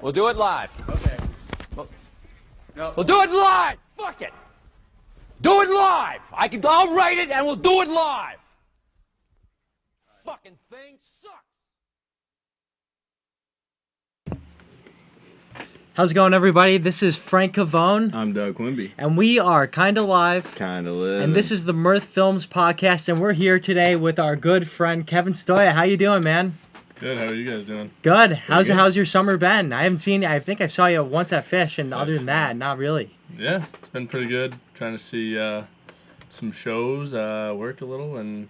We'll do it live. Okay. We'll do it live. Fuck it. Do it live. I'll write it and we'll do it live. Fucking thing sucks. How's it going, everybody? This is Frank Cavone. I'm Doug Quimby. And we are Kinda Live. Kinda Live. And this is the Mirth Films podcast, and we're here today with our good friend Kevin Stoya. How you doing, man? Good. How are you guys doing? Good. How's your summer been? I haven't seen. I think I saw you once at Fish, and other than that, not really. Yeah, it's been pretty good. Trying to see some shows, work a little, and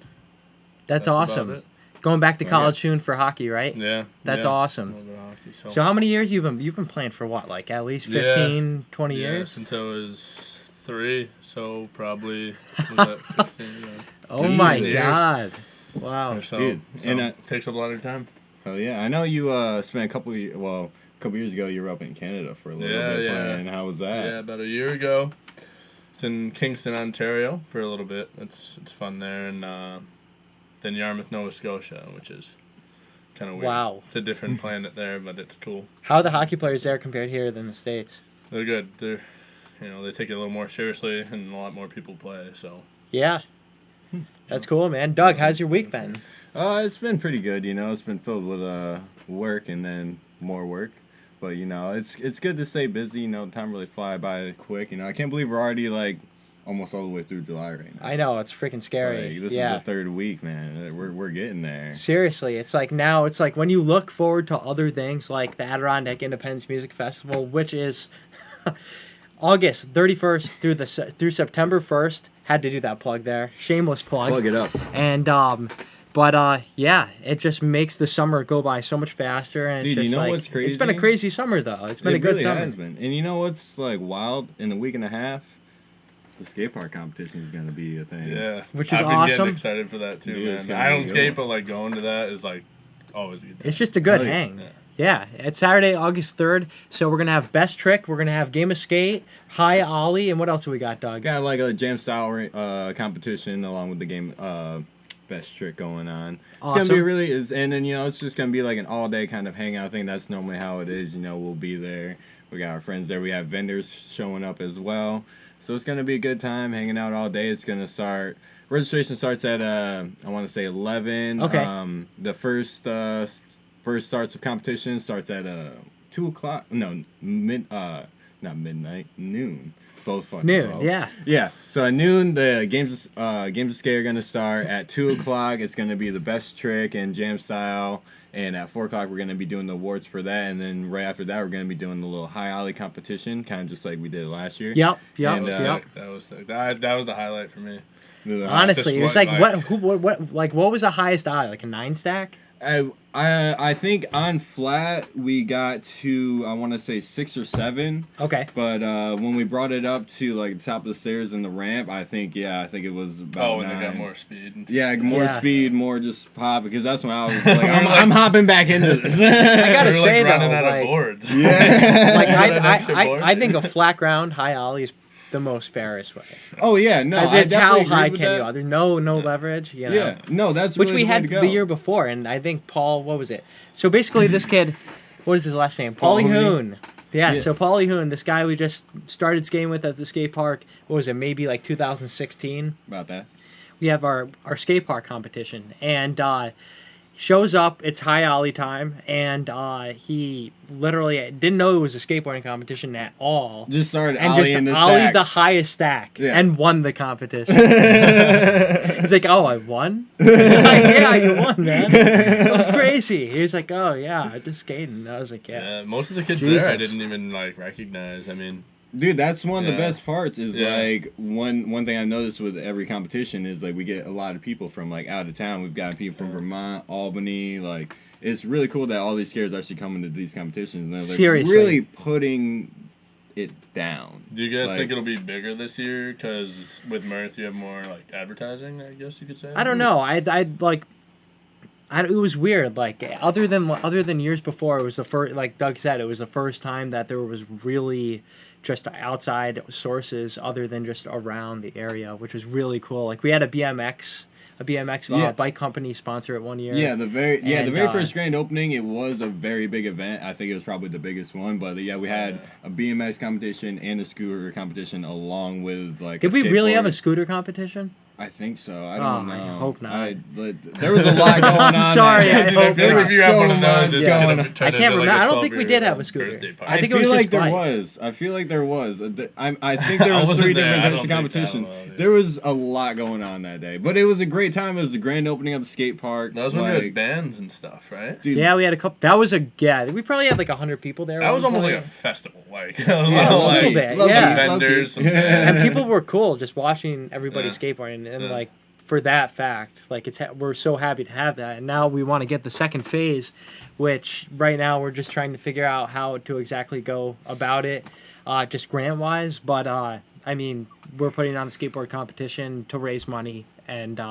That's about awesome. it. Going back to college soon for hockey, right? Yeah. That's yeah, awesome. a little bit of hockey, So how many years you've been playing for? What, like at least 15, 20 yeah, years? since I was 3, so probably was that 15. Yeah. Oh my years. God! Wow. So, Dude, so and, it takes up a lot of time. Oh yeah, I know you spent a couple years ago you were up in Canada for a little bit playing. How was that? Yeah, about a year ago. It's in Kingston, Ontario for a little bit. It's fun there, and then Yarmouth, Nova Scotia, which is kind of weird. Wow. It's a different planet there, but it's cool. How are the hockey players there compared here than the States? They're good. They take it a little more seriously, and a lot more people play. So Yeah. That's cool, man. Doug, how's your week been? It's been pretty good. It's been filled with work and then more work. But it's good to stay busy. Time really fly by quick. I can't believe we're already like almost all the way through July right now. I know, it's freaking scary. This is the third week, man. We're getting there. Seriously, it's like when you look forward to other things like the Adirondack Independence Music Festival, which is August 31st through September 1st. Had to do that plug there. Shameless plug. Plug it up. And it just makes the summer go by so much faster. And it's Dude, just what's crazy? It's been a crazy summer though. It's been a good really summer. Has been. And you know what's like wild? In a week and a half, the skate park competition is going to be a thing. yeah, Which is I've been awesome. getting excited for that too, Dude, man. I don't skate, but like going to that is like always a good time. It's just a good Oh, yeah. hang. Yeah, it's Saturday, August 3rd. So we're going to have Best Trick. We're going to have Game of Skate, High Ollie, and what else do we got, Doug? Got like a jam style competition along with the game Best Trick going on. It's Awesome. gonna be really, and then it's just gonna be like an all day kind of hangout thing. That's normally how it is. We'll be there. We got our friends there. We have vendors showing up as well. So it's gonna be a good time hanging out all day. It's gonna start. Registration starts at I want to say 11. Okay. The first starts of competition starts at 2 o'clock. No, not midnight, noon. Both fucking Noon, 12. yeah. Yeah. So at noon, the games of skate are gonna start. At 2 o'clock, it's gonna be the Best Trick and Jam Style. And at 4 o'clock, we're gonna be doing the awards for that. And then right after that, we're gonna be doing the little high ollie competition, kind of just like we did last year. Yep. And, That was sick. That was the highlight for me. Honestly, it was like like- what was the highest eye? Like a 9 stack? I think on flat we got to I want to say 6 or 7. Okay. But when we brought it up to like the top of the stairs and the ramp, I think it was about when 9. they got more speed. Yeah, more Yeah. speed, more just pop. Because that's when I was like, I'm hopping back into this. I gotta We were, say, like, running though, out like- of boards. Yeah. Like an extra board. I think a flat ground high ollie is the most fairest way. Oh yeah, no. Because I it's how definitely agree high with can that. you go? There's no leverage. You know? Yeah, no, that's Which really we the way had to go. the year before, and I think Paul, what was it? So basically, this kid, what is his last name? Paulie Hoon. Yeah, so Paulie Hoon, this guy we just started skating with at the skate park. What was it? Maybe like 2016. About that. We have our skate park competition, and shows up. It's high ollie time, and he literally didn't know it was a skateboarding competition at all. Just started And just ollieing the ollied the stacks. highest stack Yeah. and won the competition. He's like, "Oh, I won!" I'm like, yeah, you won, man. It was crazy. He was like, "Oh yeah, I just skating." I was like, "Yeah." Yeah, most of the kids Jesus. there I didn't even like recognize. I mean, Dude, that's one of the Yeah. best parts is Yeah. like one thing I noticed with every competition is like we get a lot of people from like out of town. We've got people from Vermont, Albany, like it's really cool that all these skaters actually come into these competitions and they're like Seriously. really putting it down. do you guys Like- think it'll be bigger this year? Because with Mirth, you have more like advertising, I guess you could say. I don't know. It was weird. Like other than years before, it was the first. Like Doug said, it was the first time that there was really just outside sources other than just around the area, which was really cool. Like we had a a BMX bike company sponsor it one year. Yeah, the very And, first grand opening, it was a very big event. I think it was probably the biggest one. But yeah, we had a BMX competition and a scooter competition along with like. Did we really have a scooter competition? I think so. I don't know. I hope not. There was a lot going on. I'm sorry. I hope there was so much going on. I can't remember. I don't think we did have a scooter. I think it was like there was. I feel like there was. I think there was 3 different types of competitions. There was a lot going on that day, but it was a great time. It was the grand opening of the skate park. That was when we had bands and stuff, right? Dude, yeah, we had a couple. That was we probably had like 100 people there. That was almost like a festival, like a little bit. Yeah, vendors, and people were cool just watching everybody skateboarding and like. For that fact, like we're so happy to have that, and now we want to get the second phase, which right now we're just trying to figure out how to exactly go about it, just grant wise. But I mean, we're putting on a skateboard competition to raise money, and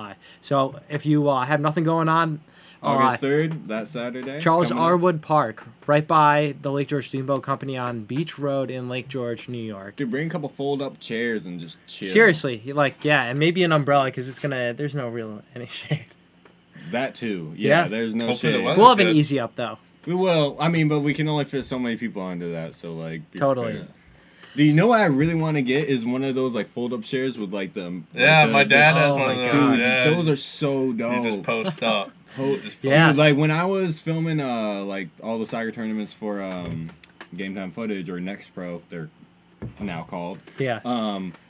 so if you have nothing going on, August 3rd, that Saturday, Charles Arwood Park, right by the Lake George Steamboat Company on Beach Road in Lake George, New York. Dude, bring a couple fold-up chairs and just chill. Seriously, and maybe an umbrella because there's no real any shade. That too, yeah. There's no shade. We'll have an easy up though. We will. I mean, but we can only fit so many people onto that, so like. Totally. Prepared. Do you know what I really want to get is one of those like fold-up chairs with like the. My dad has one of those. Dude, yeah. those are so dope. You just post up. Dude, like when I was filming like all the soccer tournaments for Game Time Footage or Next Pro, they're now called. Yeah.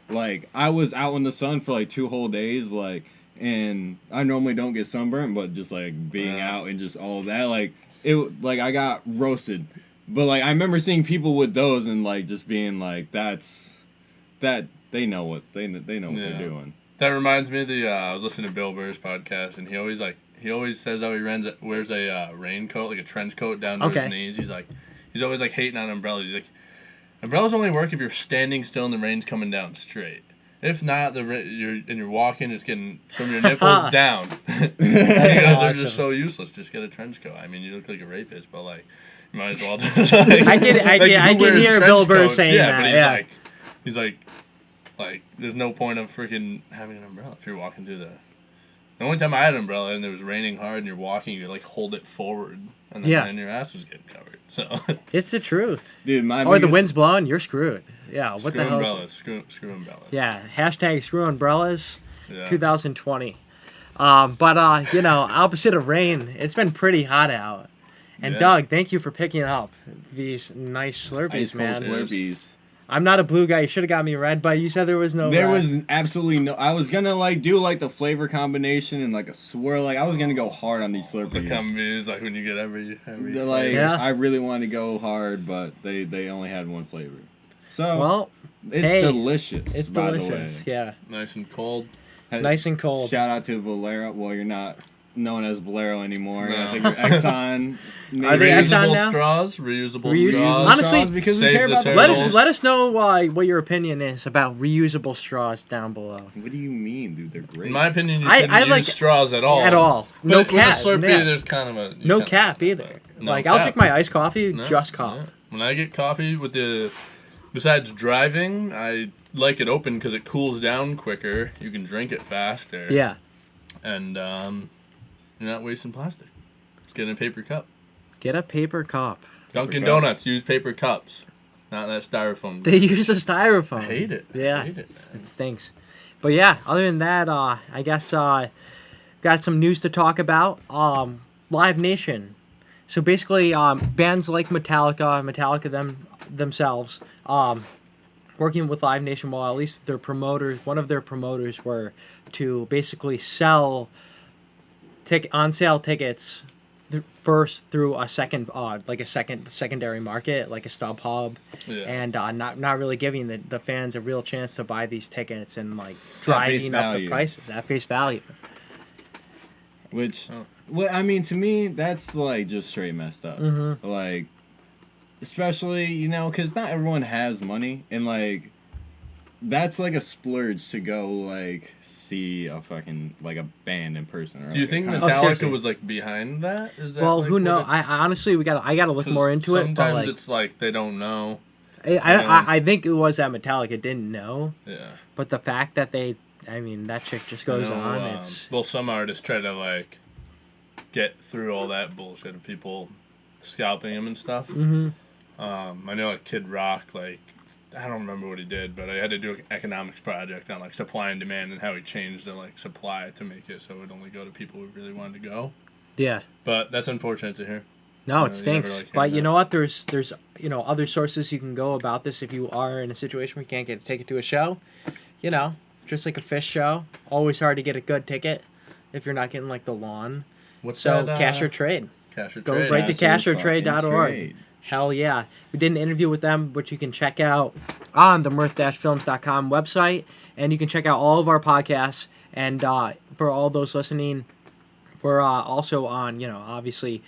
Like I was out in the sun for like 2 whole days, like, and I normally don't get sunburned, but just like being out and just all of that, like I got roasted. But like I remember seeing people with those and like just being like, they know what they know what they're doing. That reminds me of I was listening to Bill Burr's podcast, and he always says how he wears a raincoat, like a trench coat down to his knees. He's always like hating on umbrellas. He's like, umbrellas only work if you're standing still and the rain's coming down straight. If not, you're walking, it's getting from your nipples down. They're just so useless. Just get a trench coat. I mean, you look like a rapist, but like, you might as well just like. I can hear Bill Burr saying that. But he's like, there's no point of freaking having an umbrella if you're walking through the. The only time I had an umbrella and it was raining hard and you're walking, you like hold it forward and then your ass was getting covered. So it's the truth, dude. The wind's blowing, you're screwed. Yeah, what the hell? Umbrellas, screw umbrellas. Yeah, hashtag screw umbrellas, 2020. But opposite of rain, it's been pretty hot out. And Doug, thank you for picking up these nice Slurpees, man. Slurpees. I'm not a blue guy. You should have got me red, but you said there was no. There was absolutely no. I was gonna like do like the flavor combination and like a swirl. Like I was gonna go hard on these Slurpees. The combis, like when you get every. I really wanted to go hard, but they only had one flavor. So it's delicious. It's by delicious. The way. Yeah. Nice and cold. Nice and cold. Shout out to Valero. Well, you're not known as Valero anymore. No. I think you're Exxon. Are they Exxon now? Reusable straws. Honestly, because we care about the let us know what your opinion is about reusable straws down below. What do you mean, dude? They're great. In my opinion, you shouldn't use straws at all. At all. No cap. With a Slurpee, there's kind of a... No cap either. I'll drink my iced coffee, just cup. Yeah. When I get coffee besides driving, I like it open because it cools down quicker. You can drink it faster. Yeah. And you're not wasting plastic. Just get in a paper cup. Get a paper cup. Dunkin' Donuts use paper cups, not that styrofoam. They use a styrofoam. I hate it. Yeah. I hate it, man. It stinks. But yeah, other than that, I guess got some news to talk about. Live Nation. So basically, bands like Metallica themselves, working with Live Nation, well, at least one of their promoters were to basically sell on-sale tickets first through a secondary market, like a StubHub, and not really giving the fans a real chance to buy these tickets and like driving up the prices at face value. Which, I mean, to me, that's like just straight messed up. Mm-hmm. Like, especially because not everyone has money, and like, that's like a splurge to go like see a fucking like a band in person. Or, do you think Metallica was like behind that? Is that well, who knows? I honestly, I gotta look more into it. Sometimes it's like they don't know. I think it was that Metallica didn't know. Yeah. But the fact that they I mean, that chick just goes on. It's well, some artists try to like get through all that bullshit of people scalping him and stuff. Mm-hmm. I know like Kid Rock, like I don't remember what he did, but I had to do an economics project on like supply and demand and how he changed the like supply to make it so it would only go to people who really wanted to go. Yeah. But that's unfortunate to hear. No, it stinks. Never, like, but you know what? There's other sources you can go about this if you are in a situation where you can't get a ticket to a show. Just like a Fish show. Always hard to get a good ticket if you're not getting like the lawn. What's so that? Cash or Trade. Cash or Go Trade. right to cashortrade.org. Trade. Hell yeah. We did an interview with them, which you can check out on the mirth-films.com website. And you can check out all of our podcasts. And for all those listening, we're also on, Spotify,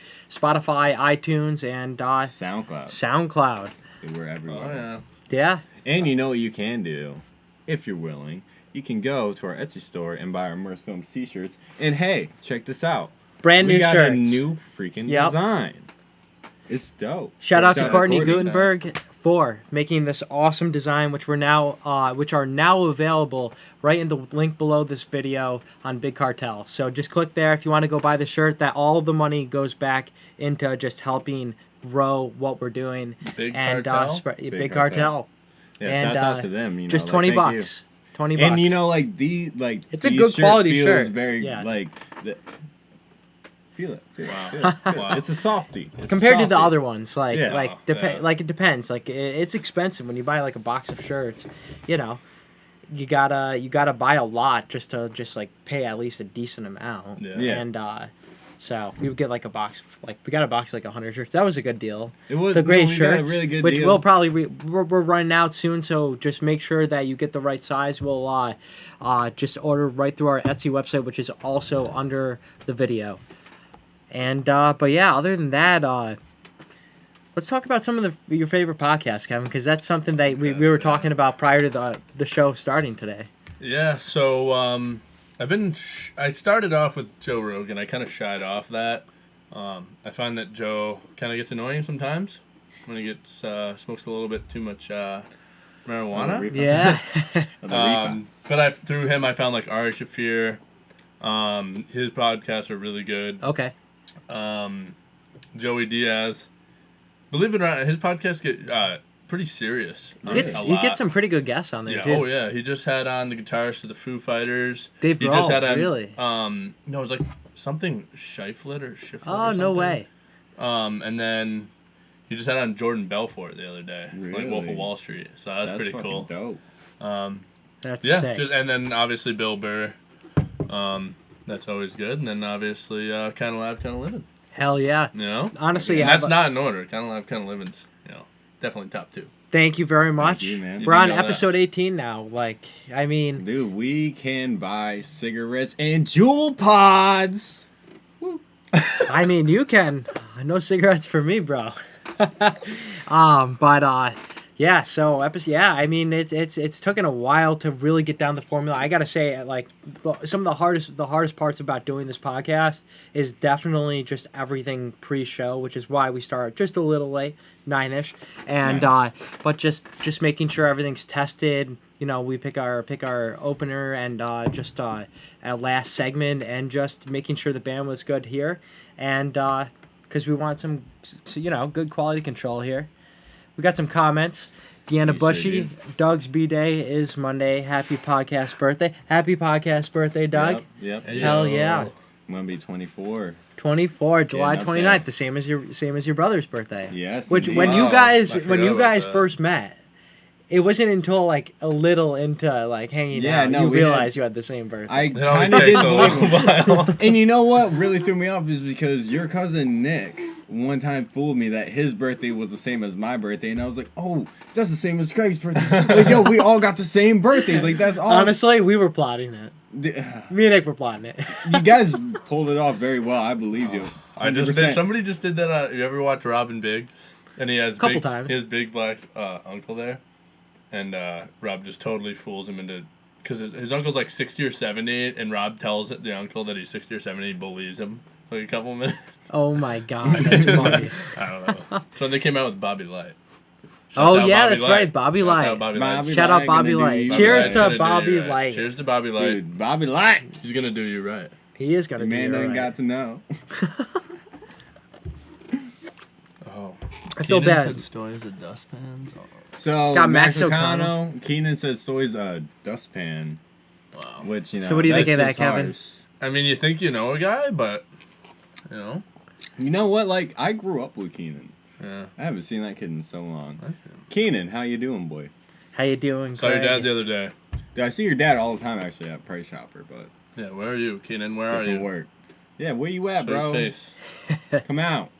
iTunes, and SoundCloud. We're everywhere. Oh, yeah. Yeah. And you know what you can do, if you're willing. You can go to our Etsy store and buy our Mirth Films t-shirts. And hey, check this out. Brand new we got shirts. a new freaking design. It's dope. Shout out to Courtney Gutenberg for making this awesome design, which are now available right in the link below this video on Big Cartel. So just click there if you want to go buy the shirt. That all the money goes back into just helping grow what we're doing. Big Cartel. Big Cartel. Yeah, and shouts out to them. Just $20. $20. And it's a good quality shirt. Very feel it. Wow. It's a softie. Compared to the other ones, it depends. Like it's expensive when you buy like a box of shirts. You gotta buy a lot just to pay at least a decent amount. Yeah. And so we would get like a box, we got a box of like 100 shirts. That was a good deal. It was the great we shirts, got a really good which deal. we'll probably we're running out soon. So just make sure that you get the right size. We'll just order right through our Etsy website, which is also under the video. And but yeah, other than that, let's talk about some of your favorite podcasts, Kevin, because that's something that we were talking about prior to the show starting today. Yeah, so I started off with Joe Rogan. I kind of shied off that. I find that Joe kind of gets annoying sometimes when he gets smokes a little bit too much marijuana. Yeah. But through him, I found like Ari Shaffir. His podcasts are really good. Okay. Joey Diaz. Believe it or not, his podcasts get pretry serios. He gets some pretty good guests on there, too. Oh, yeah. He just had on the guitarist for the Foo Fighters. Dave Grohl, just had on, really? No, it was like something Shiflett or Shiflett or Oh, something. no way. And then he just had on Jordan Belfort the other day. Really? Like Wolf of Wall Street. So that's pretty cool. Dope. That's yeah, sick. and then obviously Bill Burr. That's always good. And then obviously Kind of Live, Kind of Livin'. Hell yeah. You know? Honestly, and that's not in order. Kind of Live, Kind of Living's, definitely top 2. Thank you very much. Thank you, man. We're on episode 18 now. Dude, we can buy cigarettes and Juul pods. Woo. You can. No cigarettes for me, bro. Yeah, so it's taken a while to really get down the formula. I gotta say, some of the hardest parts about doing this podcast is definitely just everything pre-show, which is why we start just a little late, 9ish, and nice. But just making sure everything's tested. We pick our opener and just our last segment, and just making sure the bandwidth's good here, and because we want some good quality control here. We got some comments. Deanna Bushy, Doug's B-Day is Monday. Happy podcast birthday. Happy podcast birthday, Doug. Yep. Hell yeah. I'm going to be 24. 24, July 29th, that. the same as your brother's birthday. Yes. Which indeed. when you guys that. first met, it wasn't until a little into hanging out you realized you had the same birthday. I It always kind of takes did a believe little while. And you know what really threw me off is because your cousin Nick one time fooled me that his birthday was the same as my birthday, and I was like, oh, that's the same as Craig's birthday. Yo, we all got the same birthdays. That's all. Honestly, we were plotting it. Me and Nick were plotting it. You guys pulled it off very well. I believe you. 100%. Somebody just did that. You ever watch Robin Big? And he has Couple times. His big black uncle there, and Rob just totally fools him into, because his uncle's like 60 or 70, and Rob tells the uncle that he's 60 or 70, he believes him for a couple minutes. Oh my god, that's funny. I don't know. So when they came out with Bobby Light. Oh out yeah, Bobby that's Light. right, Bobby Shouts Light. out Bobby Light. Shout out Bobby gonna do Light. you Cheers right. to Gonna do Bobby you right. Light. Cheers to Bobby Light. Dude, Bobby Light. He's gonna do you right. He is gonna The do man it ain't right. got to know. Oh. I feel Keenan bad. said Stoya's a dustpan. Oh. So Got Max O'Connell. Keenan said Stoy's a dustpan, Wow. which, you know. So what do you think that's of that, just Kevin? harsh. I mean, you think you know a guy, but you know. You know what? Like, I grew up with Keenan. Yeah. I haven't seen that kid in so long. I see him. Keenan, how you doing, boy? How you doing? Saw your Greg? dad the other day. Dude, I see your dad all the time, actually, at Price Shopper, but Yeah, where are you, Keenan? Where are different you? work. Yeah, where you at, Show your bro? face. Come out.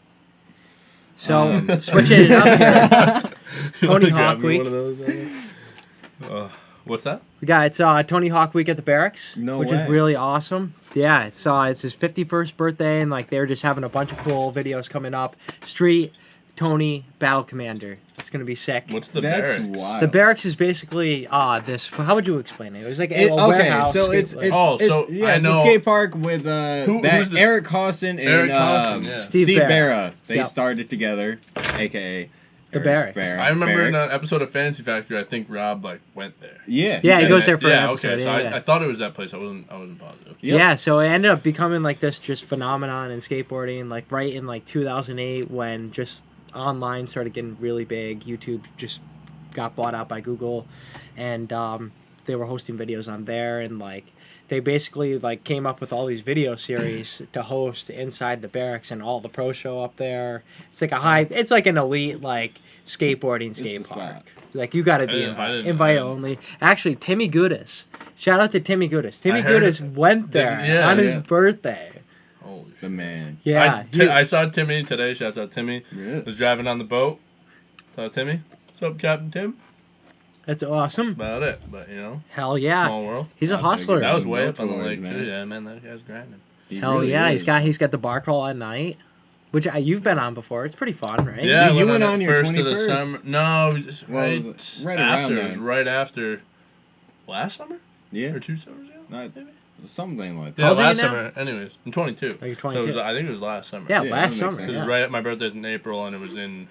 So switching it up here. You Tony wanna grab Hawk me Week. one of those? What's that? We got it's Tony Hawk Week at the barracks, No which way. is really awesome. Yeah, it's his 51st birthday, and like they're just having a bunch of cool videos coming up. Street, Tony, Battle Commander. It's gonna be sick. What's the That's barracks? wild. The barracks is basically this. How would you explain it? It was like a Okay, warehouse. so skate- it's Oh, so yeah, I it's a know- skate park with who's the- Eric Costin and Eric Costin, yeah. Steve Steve Barra. Barra. They Yep. started together, aka The Eric Barracks. Barra. I remember in Barracks. an episode of Fantasy Factory, I think Rob like went there. Yeah, Yeah, he And goes I- there for an yeah, episode, okay. So yeah. I thought it was that place. I wasn't positive. Yep. Yeah, so it ended up becoming like this just phenomenon in skateboarding, like right in like 2008 when just online started getting really big. YouTube just got bought out by Google, and they were hosting videos on there, and like they basically like came up with all these video series to host inside the barracks, and all the pros show up there. It's like it's like an elite like skateboarding skate It's a park. spot. Like you got to be I didn't- invited. I Invite didn't- only. Actually, Timmy Gudis. Shout out to Timmy Gudis. Timmy I heard Gudis went there Yeah, on his yeah. birthday. Holy The shit. man. Yeah, I saw Timmy today. Shouts out Timmy. Yeah. Was driving on the boat. Saw Timmy. What's up, Captain Tim? that's awesome. About it, but you know, Hell yeah, small world. he's a That's pretty hustler. good. That was way Go up on the towards, lake man. too. Yeah, man, that guy's grinding. He Hell really yeah, is. he's got the bar crawl at night, which you've been on before. It's pretty fun, right? Yeah, You I went it on your first of the 21st. summer. No, it was just Well, right, right around after. It was then. right after last summer Yeah, or 2 summers ago. not, Maybe. something like Yeah, How old are you last now? summer. Anyways, I'm 22. Oh, you're So it 22. was, I think it was last summer. Yeah, Yeah, last that makes summer. sense. It Yeah. was right. My birthday's in April, and it was in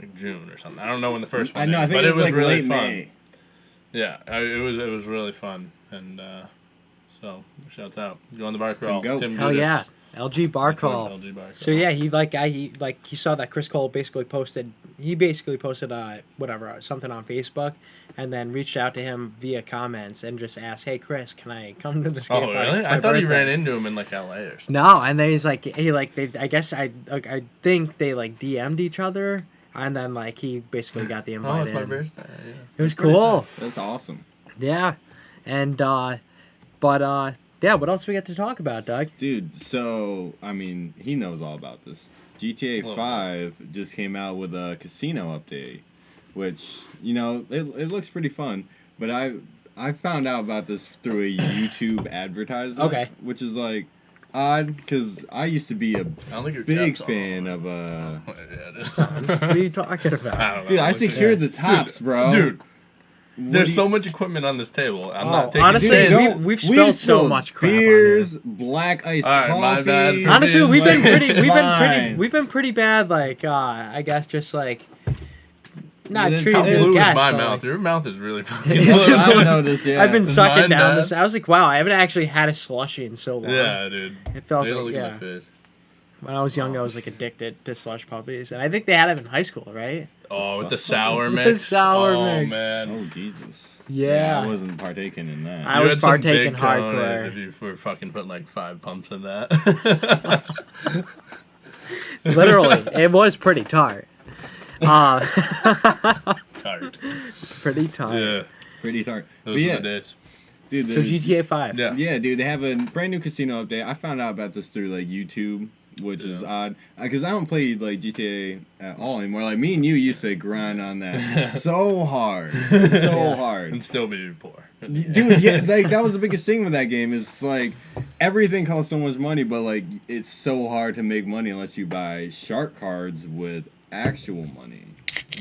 like June or something. I don't know when the first one. I know. I is, think but it was like really late fun. May. Yeah, it was really fun, and so shouts out. Go on the bar crawl. go. Tim Hell Gudis. yeah, LG bar I told crawl. LG bar crawl. So yeah, he saw that Chris Cole basically posted something on Facebook, and then reached out to him via comments and just asked, "Hey Chris, can I come to the skate Oh park? really? It's my I thought he birthday." ran into him in like LA or something. No, and then he's like, I guess I think they like DM'd each other, and then like he basically got the invite. Oh, it's my in. birthday. Yeah. It was Pretty cool. That's awesome. Yeah, and yeah, what else we got to talk about, Doug? Dude, so, I mean, he knows all about this. GTA Little 5 just came out with a casino update, which, you know, it looks pretty fun, but I found out about this through a YouTube advertisement. Okay. Which is, like, odd, because I used to be a I don't think your big cap's fan on. of, Yeah, it is. What are you talking about? I don't know. Dude, I Look at secured the that. tops, bro. Dude, What there's do you- so much equipment on this table. I'm Oh, not taking honestly, shade. Dude, we've spilled so much crap on beers, black iced All right, my coffee. bad for Honestly, being we've been like- It's we've been pretty bad. Like, I guess just like not It's- treating How It's the blue is guests, my but, mouth? like, Your mouth is really fucking It's blue. I've noticed, yeah. I've been Is sucking mine down bad? this. I was like, wow, I haven't actually had a slushy in so long. Yeah, dude. It feels They don't like look yeah. at my face. When I was young, I was like addicted to slush puppies, and I think they had them in high school, right? Oh, with the Slush sour With the mix. sour oh, mix. man. Oh, Jesus. Yeah. I wasn't partaking in that. I You was had some partaking big hardcore. cojones if you were fucking put like 5 pumps in that. Literally, it was pretty tart. Tart. Pretty tart. Yeah. Pretty tart. But Those yeah, were the days. dude, So GTA 5. Yeah. yeah, dude, they have a brand new casino update. I found out about this through like YouTube, which is Yeah. odd because I don't play like GTA at all anymore. Like me and you used to grind on that so hard, so hard. And still be poor. Dude, yeah, like that was the biggest thing with that game is like everything costs so much money, but like it's so hard to make money unless you buy shark cards with actual money.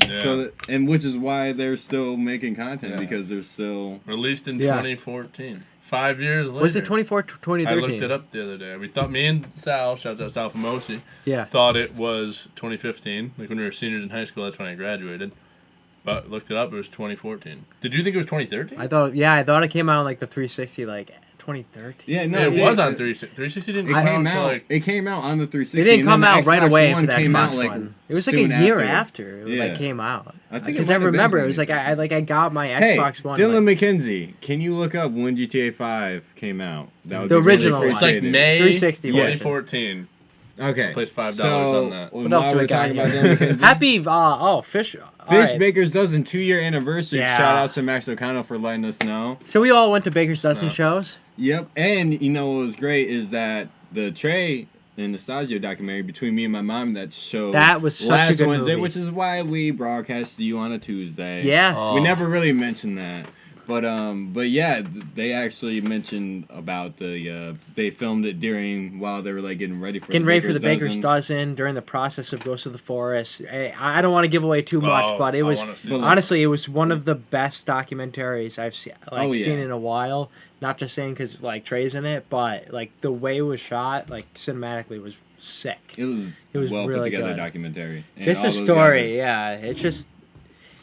Yeah. So and which is why they're still making content Yeah. because they're still Released in Yeah. 2014. 5 years later. Was it 2013? I looked it up the other day. We thought, me and Sal, shouts out Sal Famosi, Yeah. thought it was 2015. Like when we were seniors in high school, that's when I graduated. But looked it up, it was 2014. Did you think it was 2013? I thought it came out on like the 360 like 2013. yeah no it was on it- 360. 360 didn't It come came out out. like It came out on the 360. It didn't and come then the out right Xbox away One for the came Xbox out, like, One. It was like a soon year after it Yeah. like came out. I think it Because might I have been remember it was like 2013. I got my Hey, Xbox One. Dylan like, McKenzie, can you look up when GTA 5 came out? That was The really original one. it's like appreciated. May 360 version. 2014. Okay. Place $5 so, on that. What else while do we we're got talking about here? Dylan McKenzie, Happy Fish. all Fish right. Baker's Dozen 2-year anniversary. Yeah. Shout out to Max O'Connell for letting us know. So we all went to Baker's Dozen Snaps. shows. Yep. And you know what was great is that the Trey and Nostalgia documentary between me and my mom that showed That was such a last good Wednesday, movie. which is why we broadcast you on a Tuesday. Yeah. Oh. We never really mentioned that. But yeah, they actually mentioned about the they filmed it while they were like getting ready for the Baker's Dozen during the process of Ghost of the Forest. I don't want to give away too much, Oh, but it I was wanna see that. honestly it was one of the best documentaries I've seen Oh, yeah. seen in a while. Not just saying because like Trey's in it, but like the way it was shot, like cinematically, was sick. It was well really put together good. documentary. And Just all a those story, guys yeah.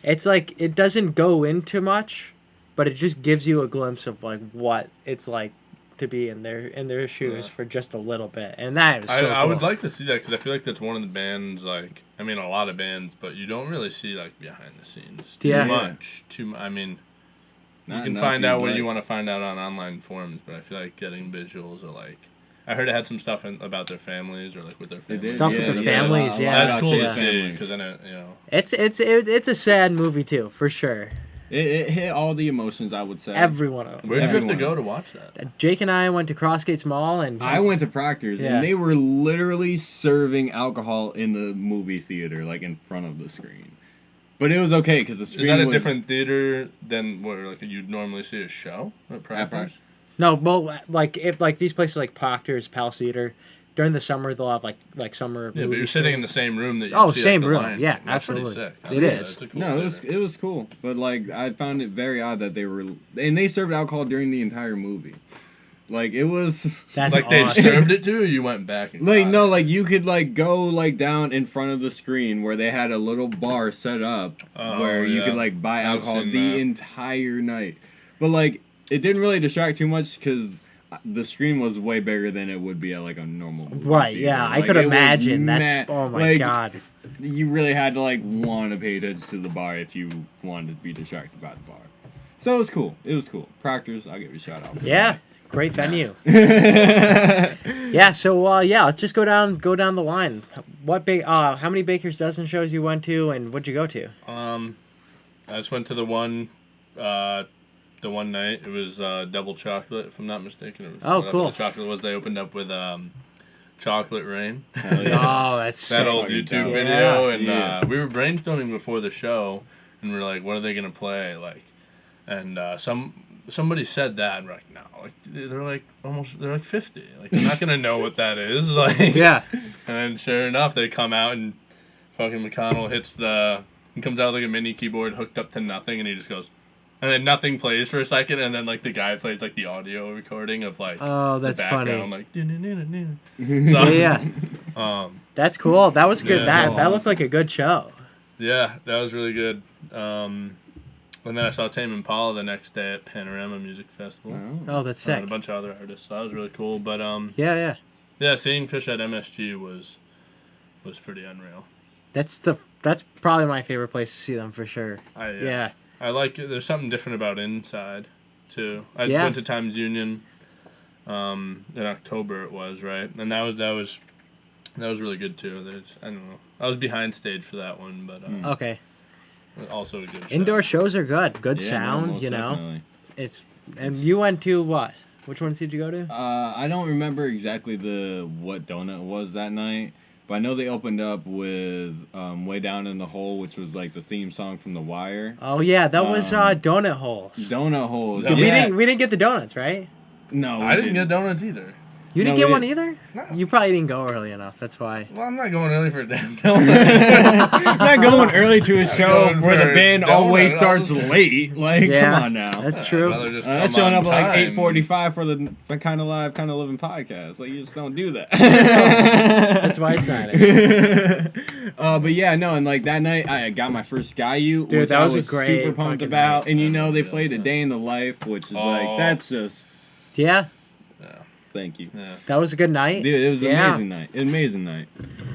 It's like it doesn't go into much, but it just gives you a glimpse of like what it's like to be in their shoes for just a little bit, and that is so I cool. would like to see that because I feel like that's one of the bands, like, I mean, a lot of bands, but you don't really see, like, behind the scenes too Yeah. much. I mean, Not you can enough, find out what but- you want to find out on online forums, but I feel like getting visuals are like, I heard it had some stuff about their families or like with their It families. did, Stuff with the yeah, families, a lot yeah. That's about cool Trey's to see family. because then it, you know. It's a sad movie too, for sure. It hit all the emotions, I would say. Everyone of them. Where did you have to Everyone. go to watch that? Jake and I went to Crossgates Mall, and I went to Proctor's Yeah. and they were literally serving alcohol in the movie theater, like in front of the screen. But it was okay because the screen Is that a was different theater than where like you'd normally see a show at Proctor's? Proctor's. No, well, like if like these places like Proctor's, Palace Theater, during the summer they'll have like summer. Yeah, but movie you're sitting in the screens. same room that you Oh, see same at the room. Lion Yeah, King. That's absolutely. pretty sick. I It like that. is. That's a cool No, theater. it was cool, but like I found it very odd that they were and they served alcohol during the entire movie. Like it was That's Like they odd. served it to you, or you went back and like got no, it? like you could like go like down in front of the screen where they had a little bar set up Oh, where you yeah. could like buy I've alcohol seen the that. entire night. But like it didn't really distract too much because the screen was way bigger than it would be at like a normal movie Right, theater. yeah, I Like, could it was imagine. That's ma- oh my like, god. You really had to like want to pay attention to the bar if you wanted to be distracted by the bar. So it was cool. It was cool. Proctor's, I'll give you a shout out. Yeah, great venue. Yeah. Yeah, so yeah, let's just go down the line. How many Baker's Dozen shows you went to, and what'd you go to? I just went to the one night. It was double chocolate, if I'm not mistaken. It was, Oh, whatever cool. The chocolate was. They opened up with Chocolate Rain. Hell yeah. Oh, that's That sick. old Fucking YouTube dope. video, Yeah. and Yeah. we were brainstorming before the show, and we are like, "What are they gonna play?" Like, and somebody said that, and we're like, "No, like they're like 50, like they're not gonna know what that is." Like, Yeah. And then sure enough, they come out and fucking McConnell he comes out with like a mini keyboard hooked up to nothing, and he just goes, and then nothing plays for a second, and then like the guy plays like the audio recording of like Oh, that's the funny. background, like Yeah, yeah. um. That's cool. That was good. Yeah. That looked like a good show. Yeah, that was really good. And then I saw Tame Impala the next day at Panorama Music Festival. Oh, that's And sick. a bunch of other artists. So that was really cool. But Yeah, yeah. seeing Fish at MSG was pretty unreal. That's probably my favorite place to see them for sure. Yeah. I like it. There's something different about Inside too. I Yeah. went to Times Union in October it was, right? And that was really good too. I don't know. I was behind stage for that one, but Okay. also a good show. Indoor shows are good. Good Yeah, sound, most you know. definitely. And you went to what? Which ones did you go to? I don't remember exactly what donut it was that night, but I know they opened up with "Way Down in the Hole," which was like the theme song from The Wire. Oh yeah, that was Um, Donut Holes. Donut Holes. Yeah. We Yeah. didn't get the donuts, right? No, I didn't get donuts either. You didn't No, get we one didn't. either? No. You probably didn't go early enough. That's why. Well, I'm not going early for a damn Not going early to a show going where the for band donut. always I'll starts just- late. Like, Yeah, come on now. That's true. That's showing up at like 8:45 for the Kind of Live, Kind of Living podcast. Like, you just don't do that. That's why it's not it. But yeah, no, and like that night, I got my first Sky U, Dude, which that I was a was great super pumped fucking about. night. And you know, they played A Day in the Life, which is like, that's just, Yeah, thank you. Yeah. that was a good night. Dude, it was an Yeah. amazing night. Amazing night.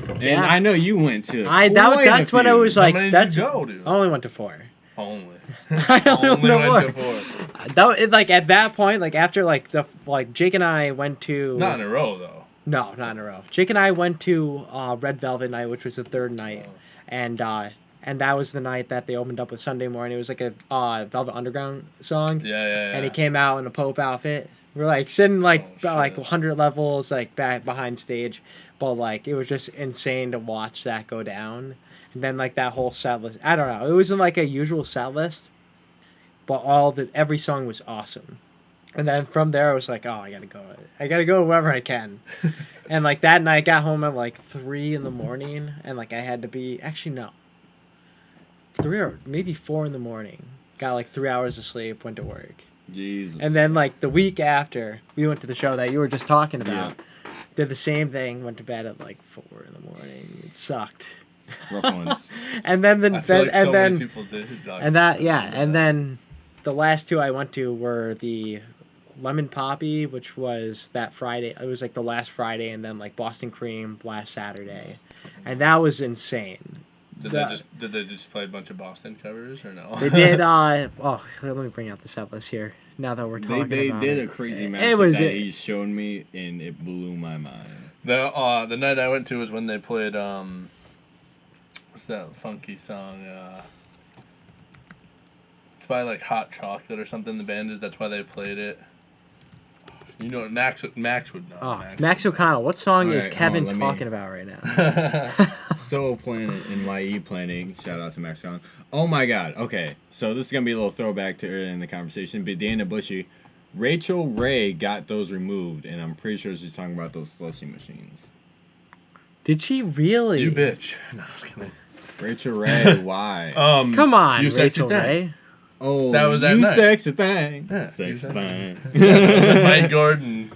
And Yeah. I know you went to. That's when I was How like, many did that's. you go, dude? I only went to 4. Only. I only Only went went to to 4. Like at that point, like after like Jake and I went to. Not in a row, though. No, not in a row. Jake and I went to Red Velvet night, which was the 3rd night, and that was the night that they opened up with Sunday Morning. It was like a Velvet Underground song. Yeah. And he came out in a Pope outfit. We're like sitting like Oh, like shit. 100 levels like back behind stage, but like it was just insane to watch that go down. And then like that whole set list, I don't know, it wasn't like a usual set list, but every song was awesome. And then from there I was like, oh, I gotta go wherever I can. And like that night I got home at like 3 in the morning, and like I had to be, actually no, 3 or maybe 4 in the morning. Got like 3 hours of sleep, went to work. Jesus. And then, like, the week after, we went to the show that you were just talking about. Yeah. Did the same thing, went to bed at, like, 4 in the morning. It sucked. Rough ones. And then, I feel like so many people did. and then the last 2 I went to were the Lemon Poppy, which was that Friday. It was, like, the last Friday, and then, like, Boston Cream last Saturday. And that was insane. Did they just play a bunch of Boston covers or no? They did, let me bring out the set list here, now that we're talking They about did it. a crazy It match was- that he showed me, and it blew my mind. The night I went to was when they played what's that funky song? It's by like Hot Chocolate or something. The band is. That's why they played it. You know, Max would know. Oh, Max O'Connell. What song is Alright, Kevin hold on, let me- talking about right now? Soul Planet and YE Planning. Shout out to Max Con. Oh my god. Okay. So this is going to be a little throwback to earlier in the conversation. But Dana Bushy, Rachel Ray got those removed. And I'm pretty sure she's talking about those slushy machines. Did she really? You bitch. No, I was kidding. Rachel Ray, why? Come on, You Sexy Rachel Thing. Ray. Oh, that was that you night. sexy thing. Yeah, Sexy you thing. Mike Gordon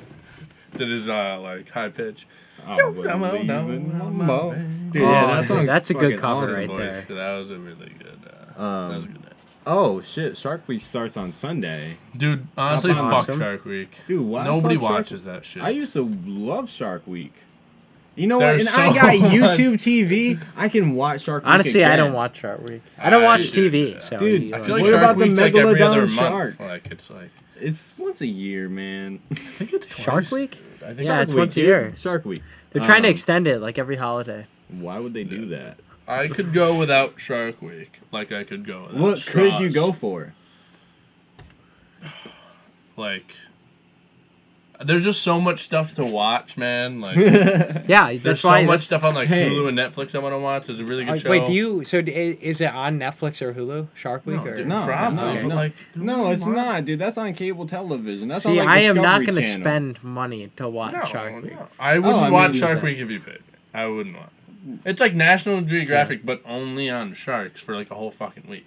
did his like high pitch. Oh, believe in mambo. Dude, Oh, yeah, that dude, song's that's a good fucking cover awesome. right Voice. there. That was a really good. That was a good night. Oh shit! Shark Week starts on Sunday. Dude, honestly, Awesome. fuck Shark Week. Dude, why? Nobody fuck Shark watches that shit. I used to love Shark Week. You know There's what? And I so got much- YouTube TV. I can watch Shark Week. Honestly, I again. don't watch Shark Week. I don't watch Dude, TV, yeah. so Dude, I feel like What Shark about the Week's like every other Megalodon month. shark? Like it's like It's once a year, man. I think it's Shark twice. Week? I think Yeah, Shark it's Week, once a dude. year. Shark Week. They're trying to extend it like every holiday. Why would they do that? I could go without Shark Week. Like I could go without What straws. could you go for? Like there's just so much stuff to watch, man. Like Yeah, there's that's so why. much stuff on like Hey. Hulu and Netflix I want to watch. It's a really good show. Wait, is it on Netflix or Hulu? Shark Week? No, or? dude, No, probably, okay. but no. like No, it's why? not, dude. That's on cable television. That's on See, like I am not Discovery going to Channel. spend money to watch No, Shark Week. no. I wouldn't I mean, watch do Shark that. Week if you paid me. I wouldn't want. It's like National Geographic, but only on sharks for like a whole fucking week.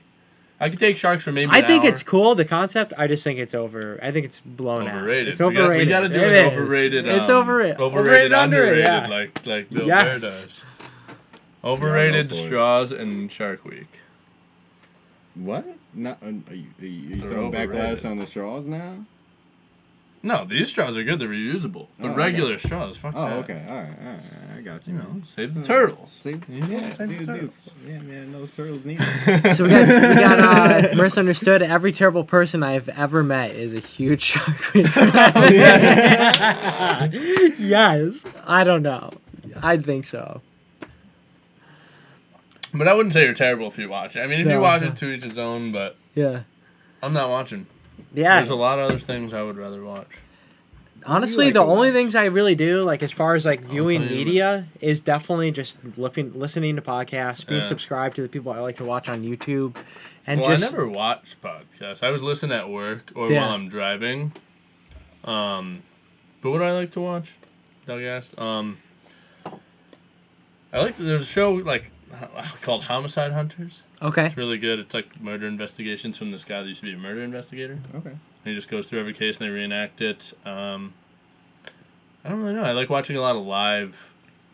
I could take sharks for maybe. I an think hour. it's cool, the concept. I just think it's I think it's blown Overrated. out. It's We got- overrated. We got to do It an is. overrated. It's overrated. Overrated, underrated, yeah. like Bill Yes. Burr does. Overrated for it. straws and Shark Week. What? Not, are you They're throwing backlash overrated. on the straws now? No, these straws are good. They're reusable. But Oh, okay. regular straws, fuck Oh, that. okay. All right. I got you. You know, save the turtles. See? Yeah, save the dude. turtles. Yeah, man, those turtles need us. So we got misunderstood. Every terrible person I've ever met is a huge Shark Week fan. Yes. I don't know. I think so. But I wouldn't say you're terrible if you watch it. I mean, if No, you watch no. it to each his own, but Yeah. I'm not watching. Yeah. There's a lot of other things I would rather watch. Honestly, like the to only watch? things I really do, like as far as like viewing tell you media, is definitely just listening to podcasts, being Yeah. subscribed to the people I like to watch on YouTube, and Well, just I never watch podcasts. I was listening at work or Yeah. while I'm driving. But But what I like to watch, Doug asked, there's a show like called Homicide Hunters. Okay. It's really good. It's like murder investigations from this guy that used to be a murder investigator. Okay. And he just goes through every case and they reenact it. I don't really know. I like watching a lot of live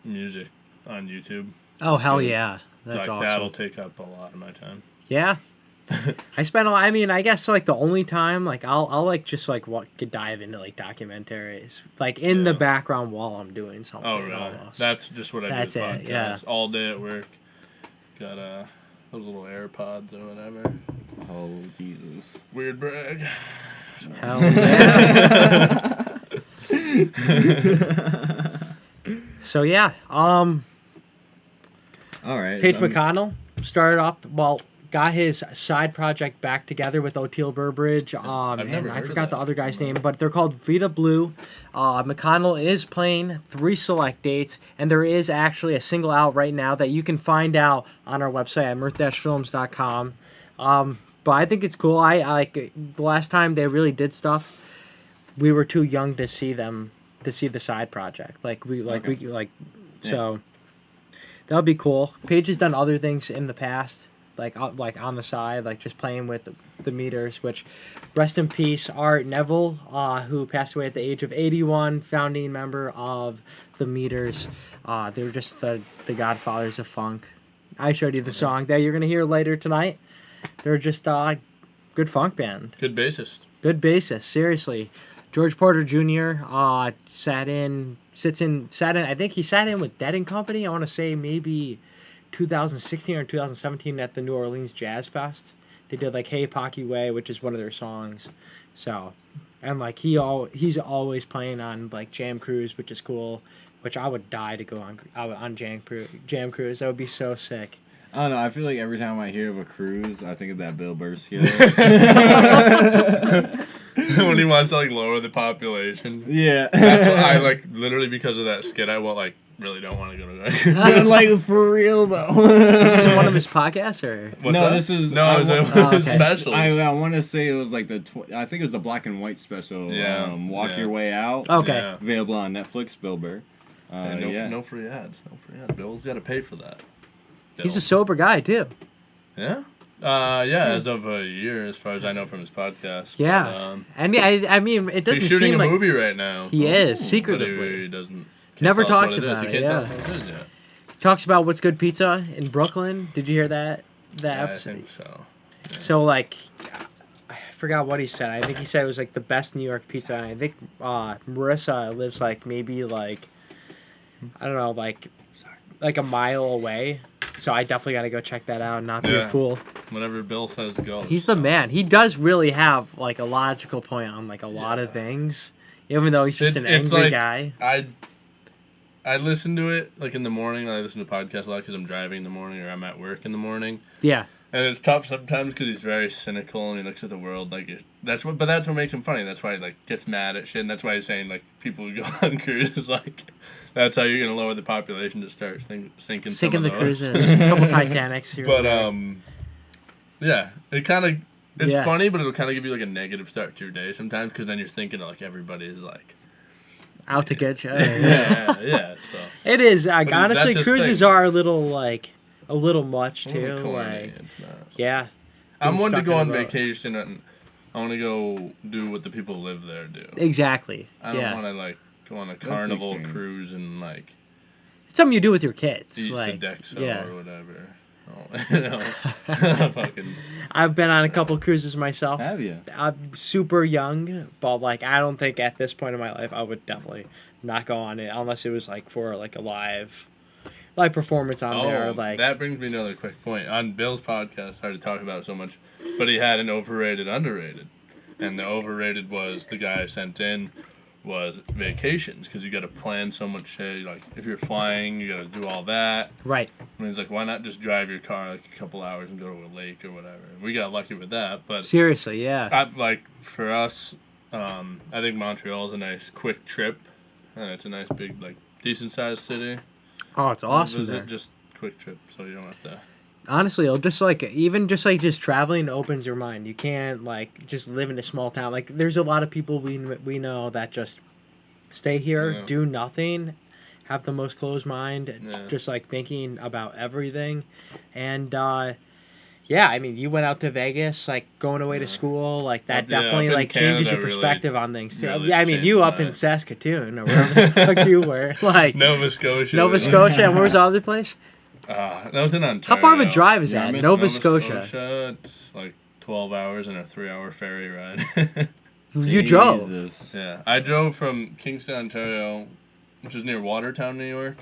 music on YouTube. Oh, hell yeah. That's awesome. That'll take up a lot of my time. Yeah. I spend a lot, I mean, I guess like the only time, like I'll like just like could dive into like documentaries, like in the background while I'm doing something. Oh, really? Almost. That's just what I do. That's it, yeah. All day at work. Got those little AirPods or whatever. Oh, Jesus. Weird brag. Hell yeah. So yeah, All right. Paige McConnell started up, got his side project back together with O'Teal Burbridge, and I forgot the other guy's name, but they're called Vida Blue. McConnell is playing 3 select dates, and there is actually a single out right now that you can find out on our website at mirth-films.com. But I think it's cool. I like the last time they really did stuff, we were too young to see them, to see the side project. So that would be cool. Paige has done other things in the past, like on the side, like just playing with the meters, which rest in peace, Neville, who passed away at the age of 81, founding member of the Meters. They were just the godfathers of funk. I showed you the song that you're going to hear later tonight. They're just good funk band. Good bassist. Good bassist, seriously. George Porter Jr. Sat in, I think he sat in with Dead and Company, I want to say maybe 2016 or 2017 at the New Orleans Jazz Fest. They did like Hey Pocky Way, which is one of their songs. So, and like he's always playing on like Jam Cruise, which is cool. Which I would die to go on Jam Cruise. That would be so sick. I don't know. I feel like every time I hear of a cruise, I think of that Bill Burr skit. When he wants to like lower the population. Yeah. That's what I like. Literally because of that skit, I really don't want to go to that. Like for real though. This is one of his podcasts, or this is special. I want to say it was like I think it was the Black and White special. Yeah. Walk Your Way Out. Okay. Yeah. Available on Netflix. Bill Burr. No free ads. No free ads. Bill's got to pay for that. He's a sober guy too. Yeah. As of a year, as far as I know from his podcast. Yeah. I mean, it doesn't he's shooting seem a like movie right now. He is But secretively. he doesn't. Never talks about it. He can't Yeah. tell us what it is yet. Talks about what's good pizza in Brooklyn. Did you hear that episode? I think so. Yeah. So like, I forgot what he said. I think he said it was like the best New York pizza. And I think Marissa lives like maybe like, I don't know, like a mile away. So I definitely got to go check that out and not be a fool. Whatever Bill says goes. He's the man. He does really have like a logical point on like a lot of things, even though he's just an angry guy. I listen to it like in the morning. I listen to podcasts a lot because I'm driving in the morning or I'm at work in the morning. Yeah. And it's tough sometimes because he's very cynical and he looks at the world like that's what makes him funny. That's why he like gets mad at shit. And that's why he's saying like people who go on cruises like that's how you're gonna lower the population to start sinking. Sinking the cruises, a couple Titanics here. But it's funny, but it'll kind of give you like a negative start to your day sometimes because then you're thinking like everybody is like out to get you. Yeah. So it is. Like, honestly, cruises are a little much too. A little corny, like, it's not. Yeah. I'm one to go on vacation and I want to go do what the people who live there do. Exactly. I don't want to like go on a carnival cruise and like. It's something you do with your kids. Eat like, Sodexo or whatever. Fucking. I've been on a couple cruises myself. Have you? I'm super young, but like I don't think at this point in my life I would definitely not go on it unless it was like for like a live performance on there. Like that brings me to another quick point. On Bill's podcast, hard to talk about it so much, but he had an overrated, underrated, and the overrated was the guy I sent in was vacations because you got to plan so much shit. Like if you're flying, you got to do all that. Right. I mean, it's like why not just drive your car like a couple hours and go to a lake or whatever. We got lucky with that, but seriously, yeah. Like for us, I think Montreal's a nice quick trip. It's a nice big like decent sized city. Oh, it's awesome. Visit, just quick trip, so you don't have to. Honestly, it'll just just traveling opens your mind. You can't like just live in a small town. Like there's a lot of people we know that just stay here, Yeah. do nothing, have the most closed mind, Yeah. just like thinking about everything. And yeah, I mean, you went out to Vegas, like going away to school, like that Yeah, definitely up in like changes your Canada really- perspective on things too. really Yeah, I mean, you changed up in mine. Saskatoon or wherever the fuck you were, like Nova Scotia. Nova like- Scotia, and where's the other place? That was in Ontario. How far of a drive is that? Yarmouth, Nova Scotia. It's like 12 hours and a 3-hour ferry ride. You drove. Jesus. Yeah, I drove from Kingston, Ontario, which is near Watertown, New York,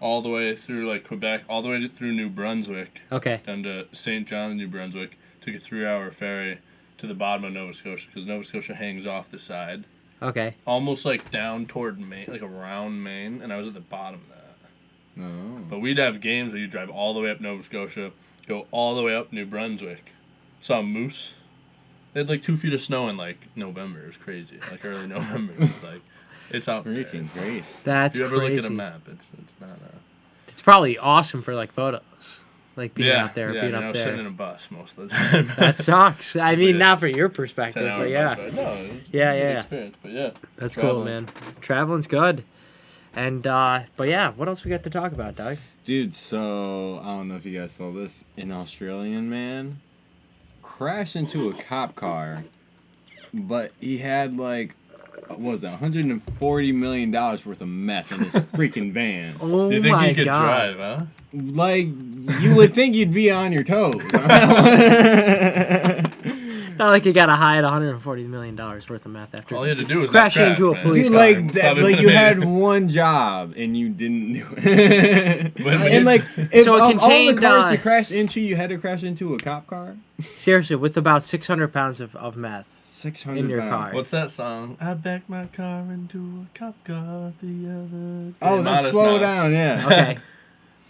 all the way through like Quebec, all the way through New Brunswick, Okay. down to St. John, New Brunswick. Took a 3-hour ferry to the bottom of Nova Scotia because Nova Scotia hangs off the side, Okay. almost like down toward Maine, like around Maine, and I was at the bottom of that. Oh. But we'd have games where you drive all the way up Nova Scotia, go all the way up New Brunswick. Saw moose. They had like 2 feet of snow in like November. It was crazy. Like early November. It was like, it's out there. Freaking grace. That's If you ever crazy. look at a map, it's not It's probably awesome for like photos, like being yeah, out there, yeah, being I up was sitting there. in a bus most of the time. That sucks. I mean, Yeah. not for your perspective, 10-hour but yeah, bus ride. No, it was Yeah, a good yeah. experience. But yeah, that's cool, traveling. man. Traveling's good. And but yeah, what else we got to talk about, Doug? Dude, so I don't know if you guys saw this. An Australian man crashed into a cop car, but he had like, what was it, $140 million worth of meth in his freaking van. Oh You think my you could god! drive, huh? Like, you would think you'd be on your toes. Not like you got to hide $140 million worth of meth after All you had to do was crashing not into a crash, police Dude, car. like that, Probably like would've you made had it. one job and you didn't do it. But And like, if So it of all the contained, cars to crash into, you had to crash into a cop car. Seriously, with about 600 pounds of meth 600 in your pounds. car. What's that song? I backed my car into a cop car the other day. Oh, that's Modest slow Mouse. down, yeah. Okay.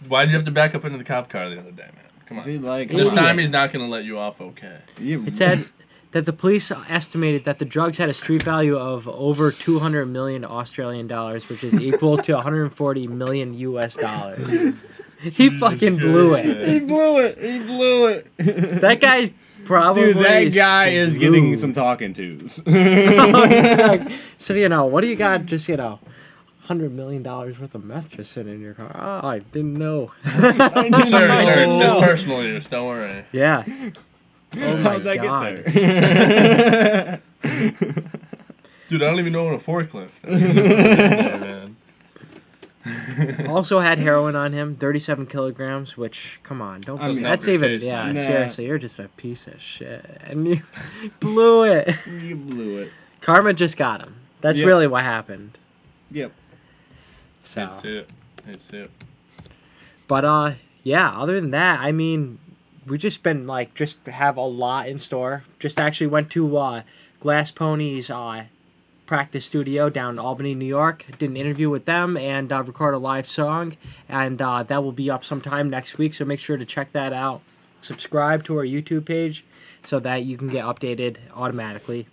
Why'd you have to back up into the cop car the other day, man? Come on. Dude, like, This Idiot. time he's not going to let you off okay. It said that the police estimated that the drugs had a street value of over 200 million Australian dollars, which is equal to 140 million US dollars. He fucking blew it. He blew it. He blew it. That guy's probably Dude, that guy is getting screwed. some talking tos. Like, so, what do you got? Just, $100 million worth of meth just sitting in your car. Oh, I didn't know. Sir, just personal use. Don't worry. Yeah. Oh my How'd that god. get there? Dude, I don't even know what a forklift is. Man. Also had heroin on him, 37 kilograms, which, come on, don't. I mean, that's not your even, case, yeah, nah. seriously, you're just a piece of shit. And you blew it. You blew it. Karma just got him. That's Yep. really what happened. Yep. So, Hate to see it. Hate to see it. but yeah, other than that, I mean, we just been just have a lot in store. Just actually went to Glass Pony's practice studio down in Albany, New York. Did an interview with them and record a live song, and that will be up sometime next week. So make sure to check that out. Subscribe to our YouTube page so that you can get updated automatically.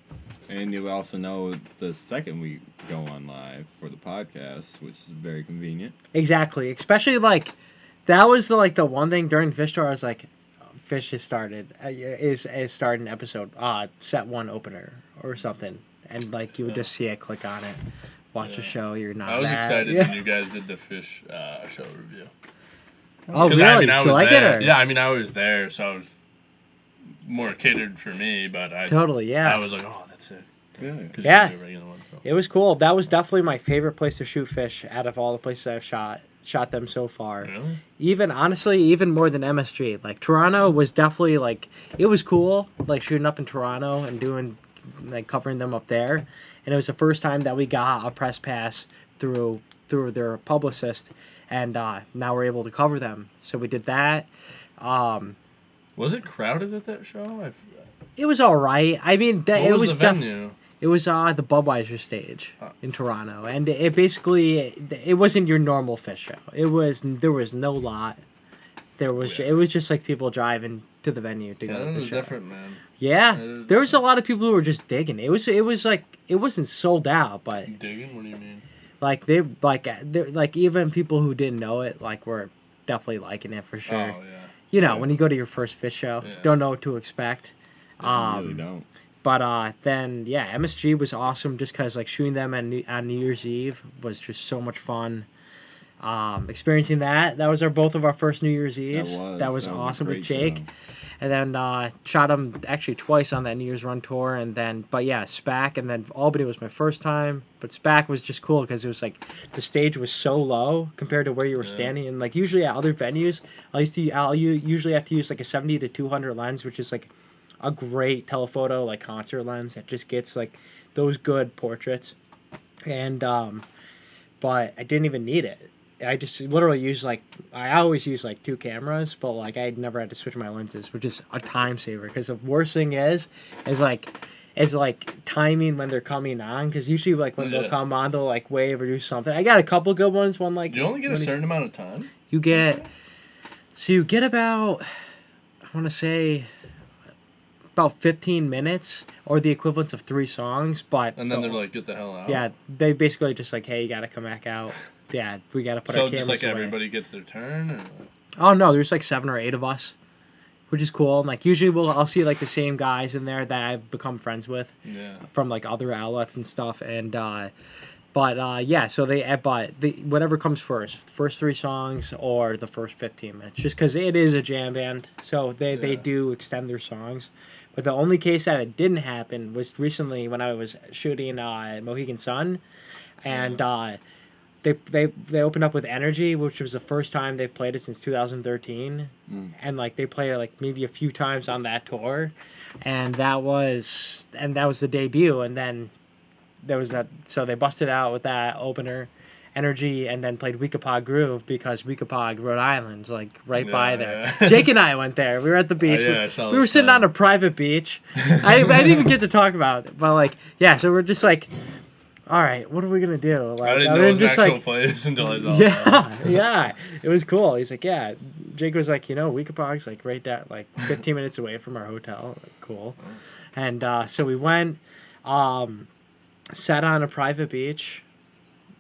And you'll also know the second we go on live for the podcast, which is very convenient. Exactly, especially that was the one thing during Fish Tour. I was like, Fish has started is starting an episode set 1 opener or something, and you would just see it, click on it, watch the show. You're not. I was mad. excited Yeah. when you guys did the fish show review. Oh 'Cause, really? I mean, I Did you was like there. it? Or? Yeah, I mean, I was there, so I was more catered for me, but Totally. Yeah. I was like, oh, that's it. Yeah. 'Cause Yeah. you did a regular one, so. It was cool. That was definitely my favorite place to shoot fish out of all the places I've shot them so far. Really? Even honestly, even more than MSG. Toronto was definitely it was cool, shooting up in Toronto and doing covering them up there. And it was the first time that we got a press pass through their publicist, and now we're able to cover them. So we did that. Was it crowded at that show? It was all right. I mean, What it was was the venue? It was the Budweiser stage in Toronto, and it basically it wasn't your normal fish show. There was no lot. It was just people driving to the venue to go Canada to the was show. different, man. Yeah, It there was a lot of people who were just digging. It wasn't sold out, but Digging? What do you mean? they're even people who didn't know it were definitely liking it for sure. Oh, yeah. You know, when you go to your first fish show, Yeah. don't know what to expect. I really don't. But then, yeah, MSG was awesome just because, like, shooting them on New Year's Eve was just so much fun. Experiencing that was both of our first New Year's Eves. That was awesome with Jake. Show. And then shot him actually twice on that New Year's Run tour. And then, but yeah, SPAC. And then Albany was my first time. But SPAC was just cool because it was like the stage was so low compared to where you were standing. And like usually at other venues, I'll usually have to use like a 70 to 200 lens, which is like a great telephoto, like concert lens that just gets like those good portraits. And, but I didn't even need it. I just literally use I always use 2 cameras, but like I never had to switch my lenses, which is a time saver. Because the worst thing is timing when they're coming on. Because usually when they'll come on, they'll like wave or do something. I got a couple good ones. One like you only get a certain amount of time. You get about, I want to say, about 15 minutes or the equivalent of 3 songs. And then they're like, get the hell out. Yeah, they basically just like, hey, you got to come back out. Yeah, we got to put our cameras away. So just like everybody gets their turn? Or? Oh, no, there's like 7 or 8 of us, which is cool. And like usually I'll see like the same guys in there that I've become friends with from like other outlets and stuff. And yeah, so whatever comes first 3 songs or the first 15 minutes, just because it is a jam band. So they do extend their songs. But the only case that it didn't happen was recently when I was shooting Mohegan Sun, and They opened up with Energy, which was the first time they've played it since 2013, and like they played it like maybe a few times on that tour, and that was the debut, and then there was that, so they busted out with that opener, Energy, and then played Weekapaug Groove because Weekapaug, Rhode Island's like right by there. Yeah. Jake and I went there. We were at the beach. We were sitting on a private beach. I didn't even get to talk about it, but like so we're just like, all right, what are we gonna do? Like, I didn't know it was an actual place until I saw that. Yeah, it was cool. He's like, yeah. Jake was like, Weekapaug's like right down, like 15 minutes away from our hotel. Like, cool. And so we went, sat on a private beach.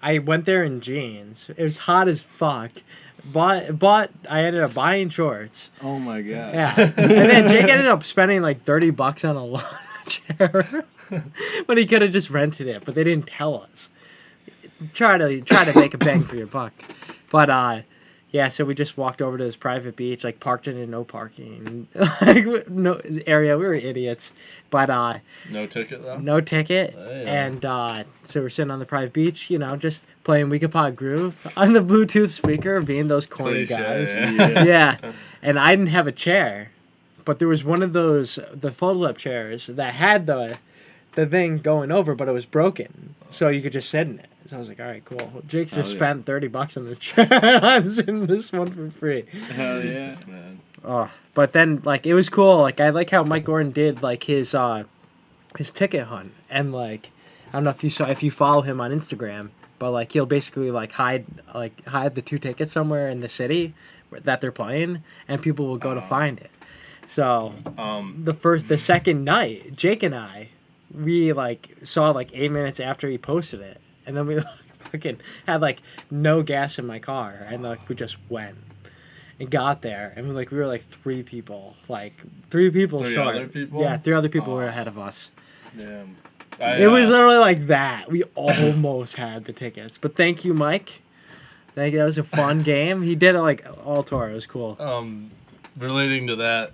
I went there in jeans. It was hot as fuck. But I ended up buying shorts. Oh my god. Yeah. And then Jake ended up spending like $30 on a lawn chair. But he could have just rented it, but they didn't tell us. Try to make a bang for your buck. But yeah, so we just walked over to this private beach, like parked it in no parking no area. We were idiots. But no ticket though? No ticket. Hey, yeah. And so we're sitting on the private beach, just playing Weekapaug Groove on the Bluetooth speaker, being those corny guys. Yeah. And I didn't have a chair. But there was one of those the fold-up chairs that had the thing going over, but it was broken, so you could just sit in it. So I was like, all right, cool. Well, Jake's just spent $30 on this chair. I'm sitting this one for free. Hell yeah, man. Oh, but then like it was cool. Like I like how Mike Gordon did like his ticket hunt, and like I don't know if you follow him on Instagram, but like he'll basically like hide the 2 tickets somewhere in the city that they're playing, and people will go to find it. So the second night, Jake and I, we like saw like 8 minutes after he posted it, and then we fucking had like no gas in my car, and like we just went and got there, and we were like 3 people, short. 3 other people? Yeah, 3 other people were ahead of us. Damn. It was literally like that. We almost had the tickets, but thank you, Mike. Thank you. That was a fun game. He did it like all tour. It was cool. Relating to that,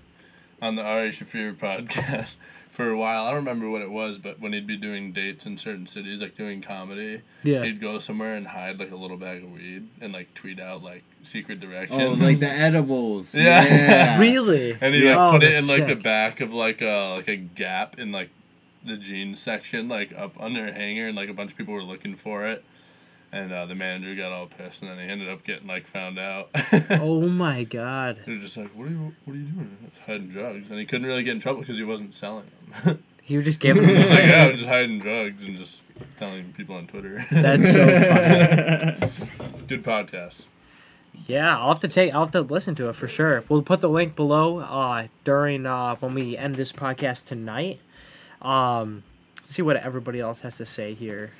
on the Ari Shafir podcast. For a while, I don't remember what it was, but when he'd be doing dates in certain cities, like doing comedy, he'd go somewhere and hide like a little bag of weed and like tweet out like secret directions. Oh, like the edibles. Yeah. Really? And he like put it in like the back of like a gap in like the jeans section, like up under a hanger, and like a bunch of people were looking for it. And the manager got all pissed, and then he ended up getting like found out. Oh my god! They were just like, "What are you doing?" Hiding drugs, and he couldn't really get in trouble because he wasn't selling them. He was just giving them. He was like, "Yeah, I was just hiding drugs and just telling people on Twitter." That's so funny. Good podcast. Yeah, I'll have to listen to it for sure. We'll put the link below during when we end this podcast tonight. See what everybody else has to say here.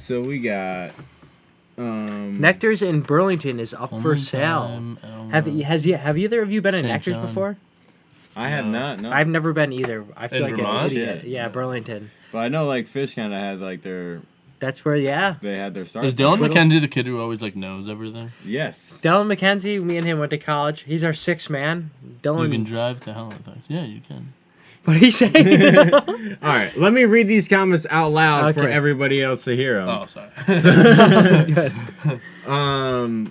So we got. Nectar's in Burlington is up for sale. Have either of you been at Nectar's before? I have not. No. I've never been either. I feel In like Vermont? an idiot. Yeah. Yeah, Burlington. But I know like Fish kind of had like their. That's where, yeah. They had their start. Is Dylan Twiddle- McKenzie the kid who always like knows everything? Yes. Dylan McKenzie, me and him went to college. He's our sixth man. Dylan. You can drive to Halifax. Yeah, you can. What did he say? All right, let me read these comments out loud for Okay. everybody else to hear them. Oh, sorry. Good.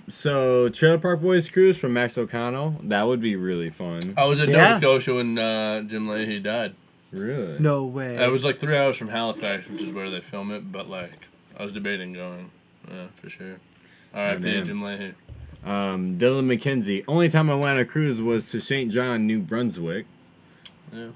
So Trailer Park Boys cruise from Max O'Connell. That would be really fun. I was at Yeah. Nova Scotia when Jim Leahy died. Really? No way. It was like 3 hours from Halifax, which is where they film it, but like I was debating going. Yeah, for sure. R.I.P. man. Jim Leahy. Dylan McKenzie. Only time I went on a cruise was to St. John, New Brunswick. Yeah.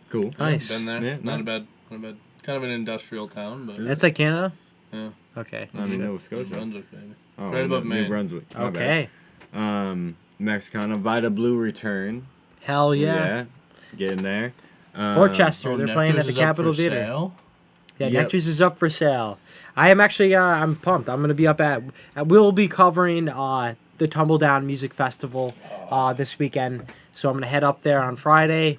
Cool. Nice. Been there. Yeah, Not a bad. Kind of an industrial town, but That's like Canada? yeah. Okay. I mean, Nova New Scotia. Brunswick, baby. Oh, Right above New Maine. Brunswick. My bad. Okay. Mexicana. Vida Blue return. Hell yeah. Getting there. Portchester, Oh, they're playing at Nectar's the is up Capitol for Theater. sale? Yeah, Yep. Nectar's is up for sale. I am actually, I'm pumped. I'm going to be up we'll be covering the Tumbledown Music Festival this weekend. So I'm going to head up there on Friday.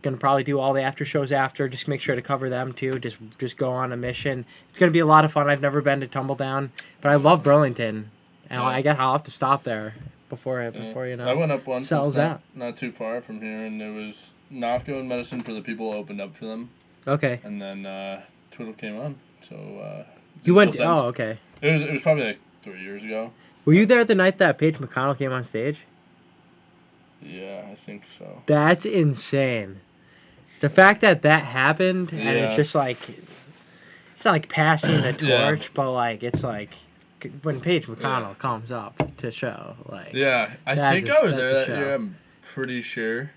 Going to probably do all the after shows after. Just make sure to cover them too. Just go on a mission. It's going to be a lot of fun. I've never been to Tumbledown, but I love Burlington. And I guess I'll have to stop there before you know. I went up once. sells It's out. not too far from here, and there was Naco and Medicine for the people who opened up for them, Okay. and then Twiddle came on. So You went. Full Sense. Oh, okay. It was probably like 3 years ago. Were you there the night that Paige McConnell came on stage? Yeah, I think so. That's insane. The fact that happened and Yeah. it's just like it's not like passing the Yeah. torch, but like it's like when Paige McConnell comes up to show, like Yeah, I That's think a- I was that's there a that show. year. I'm pretty sure.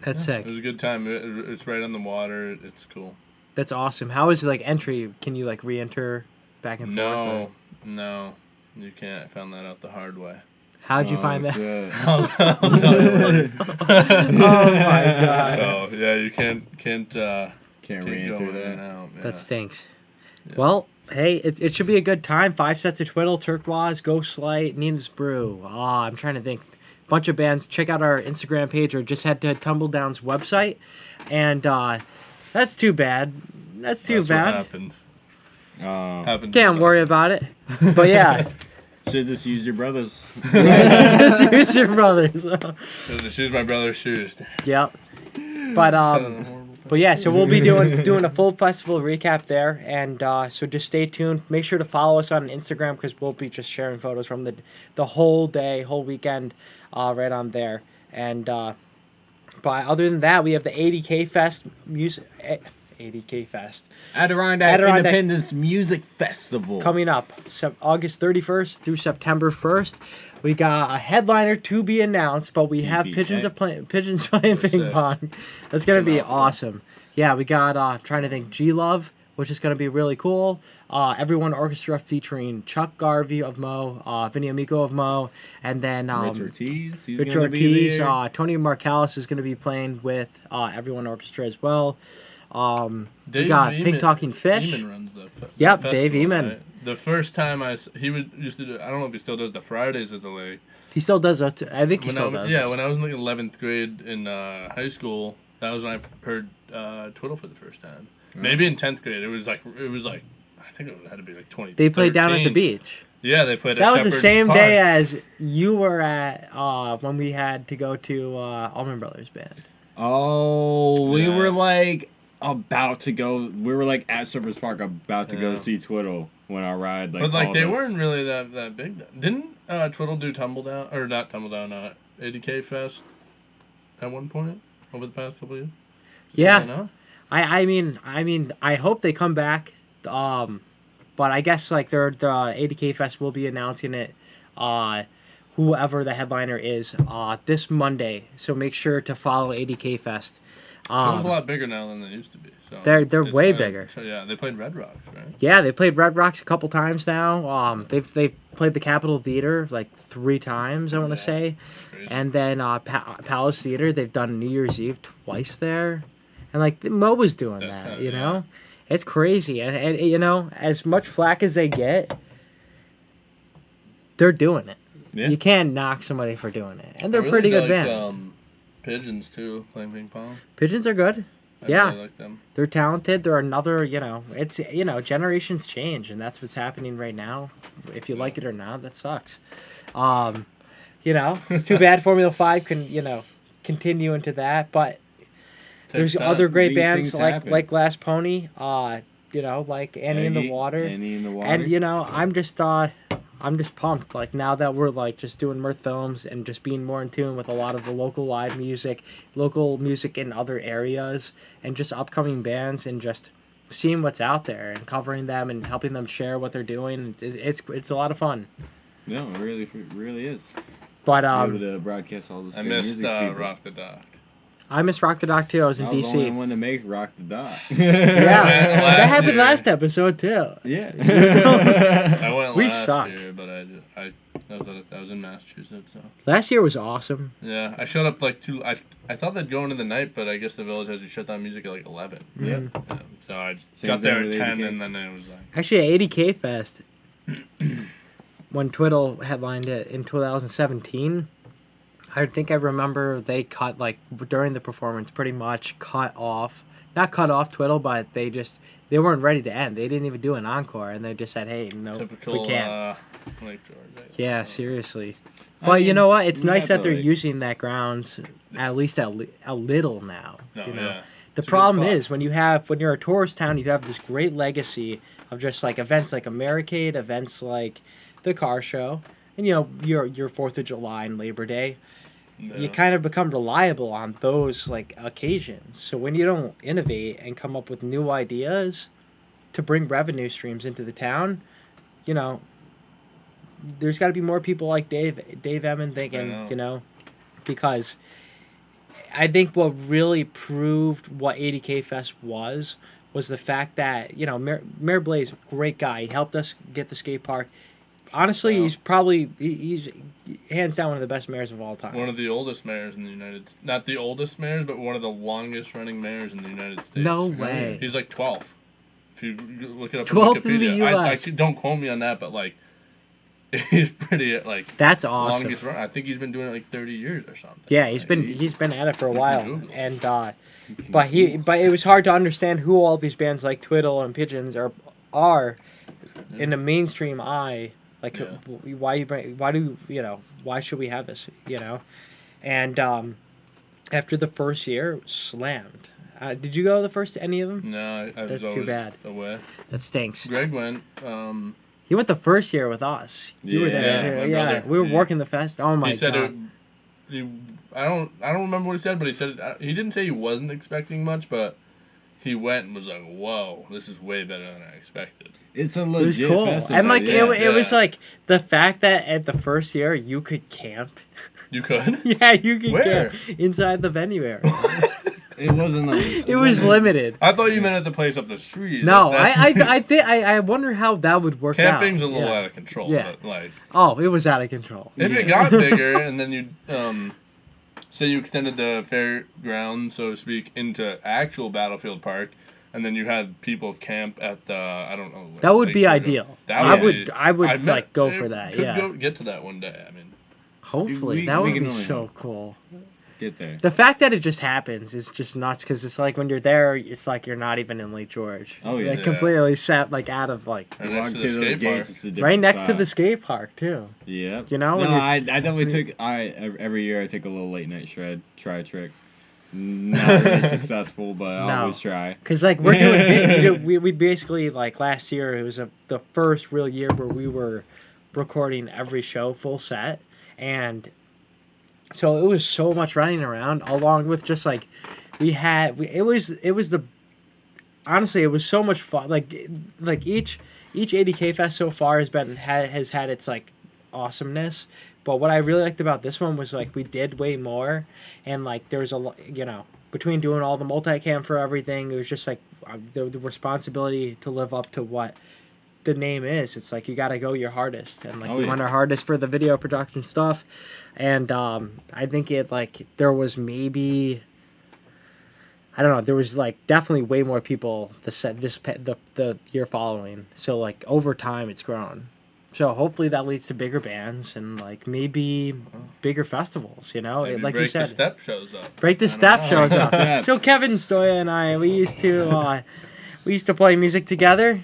that's It sick. was a good time. It's right on the water. It's cool. That's awesome. How is like entry? Can you like re-enter back and forth? No, you can't. I found that out the hard way. How'd you find that? Shit. I'll tell you later. Oh my god, So yeah, you can't Can't go re-enter in and that. out. Yeah. that stinks. Well, hey, it should be a good time. 5 sets of Twiddle, Turquoise, Ghost Light, Nina's Brew. I'm trying to think. Bunch of bands. Check out our Instagram page or just head to Tumbledown's website. And that's too bad. That's too That's what bad. happened. Oh. Happened. Can't worry about it. But yeah, Should just use your brothers. just use your brothers. She's my brother's shoes. Yep. But yeah, so we'll be doing a full festival recap there, and so just stay tuned. Make sure to follow us on Instagram because we'll be just sharing photos from the whole day, whole weekend, right on there. And but other than that, we have the 80K Fest music. 80K Fest Adirondack Adirondack Independence Music Festival. coming up August 31st through September 1st. We got a headliner to be announced, but we have pigeons playing ping Sick. pong. That's gonna be awesome. Yeah, we got trying to think G Love, which is gonna be really cool. Everyone Orchestra featuring Chuck Garvey of Mo, Vinny Amico of Mo, and then Rich Ortiz. He's Rich gonna be Ortiz. there. Tony Marcalis is gonna be playing with Everyone Orchestra as well. We Dave got Eamon- Pink Talking Fish. Eamon runs the Yep, festival, Dave Eamon. right? The first time he used to do. I don't know if he still does the Fridays at the lake. He still does that. I think he When still I, does. yeah, when I was in like 11th grade in high school, that was when I heard Twiddle for the first time. Maybe in 10th grade, it was like I think it had to be like 20. They played down at the beach. Yeah, they played. That at was the Shepherd's same Park. day as you were at when we had to go to Allman Brothers Band. Oh, we Yeah. were like about to go. We were like at Shepherd's Park about to go Yeah. see Twiddle when our ride. Like, But like all they of us- weren't really that big. Didn't Twiddle do Tumbledown or not Tumbledown? 80K Fest at one point over the past couple of years. Yeah, You know? I mean, I hope they come back. But I guess like the 80K Fest will be announcing it. Whoever the headliner is this Monday. So make sure to follow 80K Fest. It's a lot bigger now than they used to be. So They're it's, way bigger. So yeah, they played Red Rocks, right? Yeah, they played Red Rocks a couple times now. They've played the Capitol Theater like 3 times, I want to say. Crazy. And then Palace Theater, they've done New Year's Eve twice there. And like Mo was doing That's that, how- you yeah. know? It's crazy. And you know, as much flack as they get, they're doing it. Yeah. You can't knock somebody for doing it, and they're I really pretty good like, band. Pigeons too, playing ping pong. Pigeons are good. I Yeah. really like them. They're talented. They're another, it's, generations change, and that's what's happening right now. If you like it or not, that sucks. It's too bad Formula 5 can, continue into that, but there's Takes other time. great These bands things happen. like Glass Pony, like Annie in the Water. Annie in the Water. And, I'm just pumped. Like, now that we're, like, just doing Mirth films and just being more in tune with a lot of the local live music, local music in other areas, and just upcoming bands, and just seeing what's out there and covering them and helping them share what they're doing. It's a lot of fun. No, it really is. But, Be able to broadcast all this I good missed music to people. Rock the Dock. I missed Rock the Dock, too. I was in I was the only D.C. one to make Rock the Dock. Yeah, that happened year. last episode, too. Yeah. I went We last suck. year, but I was in Massachusetts. So Last year was awesome. yeah, I showed up like I thought they'd go into the night, but I guess the village has you shut down music at like 11. Yeah. Yeah, so I Same got there thing at with 10, 80K. and then it was like Actually, at 80K Fest, when Twiddle headlined it in 2017, I think I remember they cut, like, during the performance, pretty much not cut off Twiddle, but they weren't ready to end. They didn't even do an encore, and they just said, hey, no, typical we can't. Lake George. I guess. Yeah, seriously. I But you mean, know what? It's we nice have that to, they're like- using that grounds at least a little now. No, you know? yeah. The It's a good problem spot. is when you're a tourist town, you have this great legacy of just like events like Americade, events like the car show, and your 4th of July and Labor Day. Yeah. You kind of become reliable on those like occasions. So when you don't innovate and come up with new ideas to bring revenue streams into the town, there's got to be more people like Dave Emmon thinking, because I think what really proved what 80K Fest was the fact that, Mayor Blaze, great guy. He helped us get the skate park. Honestly, Wow. he's probably he's hands down one of the best mayors of all time. One of the oldest mayors in the United States. Not the oldest mayors, but one of the longest running mayors in the United States. No way. He's like 12th. If you look it up 12th on in the Wikipedia. I US. don't quote me on that, but like, he's pretty like That's awesome. longest run. I think he's been doing it like 30 years or something. Yeah, he's been at it for a You can while, Google. and but it was hard to understand who all these bands like Twiddle and Pigeons are in the mainstream eye. Like, Yeah. why should we have this? And after the first year, it was slammed. Did you go the first to any of them? No, I was That's too always bad. away. That stinks. Greg went. He went the first year with us. You were Yeah, there. my Yeah, brother. we were He- working the fest. Oh my He said god. I don't remember what he said, but he said he didn't say he wasn't expecting much, but he went and was like, "Whoa, this is way better than I expected." It's a It was legit cool. festival. And like yeah. it was Yeah. like the fact that at the first year you could camp. You could. Yeah, you could Where? camp inside the venue area. It wasn't like It was limited. I thought you meant at the place up the street. No, That's- I wonder how that would work camping's out. a little Yeah. out of control. Yeah. But like, Oh, it was out of control. if it got bigger and then you say you extended the fairground, so to speak, into actual Battlefield Park, and then you had people camp at the I don't know. That would Lake be George. ideal. That I would would I'd like go it for that. could Yeah. get to that one day. I mean, Hopefully, We- that we would can be only so hope. cool. get there. The fact that it just happens is just nuts because it's like when you're there, it's like you're not even in Lake George. Oh, yeah. Like Yeah. completely set like out of like right Walk next to through the those skate park. gates, it's a different right next to spot. the skate park too. Yep. You know, No, when you're- I definitely took. Every year I take a little late night shred, try a trick. Not really successful, but I No. always try. Because like we're doing, we basically like last year it was the first real year where we were recording every show full set, and so it was so much running around along with just like it was the honestly it was so much fun like each 80K fest so far has had its like awesomeness. But what I really liked about this one was like we did way more, and like there was a lot, between doing all the multicam for everything, it was just like the responsibility to live up to what the name is. It's like you got to go your hardest, and like Oh, we yeah. went our hardest for the video production stuff, and I think it like there was maybe. I don't know. There was like definitely way more people the year following. So like over time, it's grown So hopefully that leads to bigger bands and like maybe bigger festivals. You know, Maybe like you Break the said, Step shows up. Break the I don't Step know. shows up. Step. So Kevin Stoya and I, we used to play music together.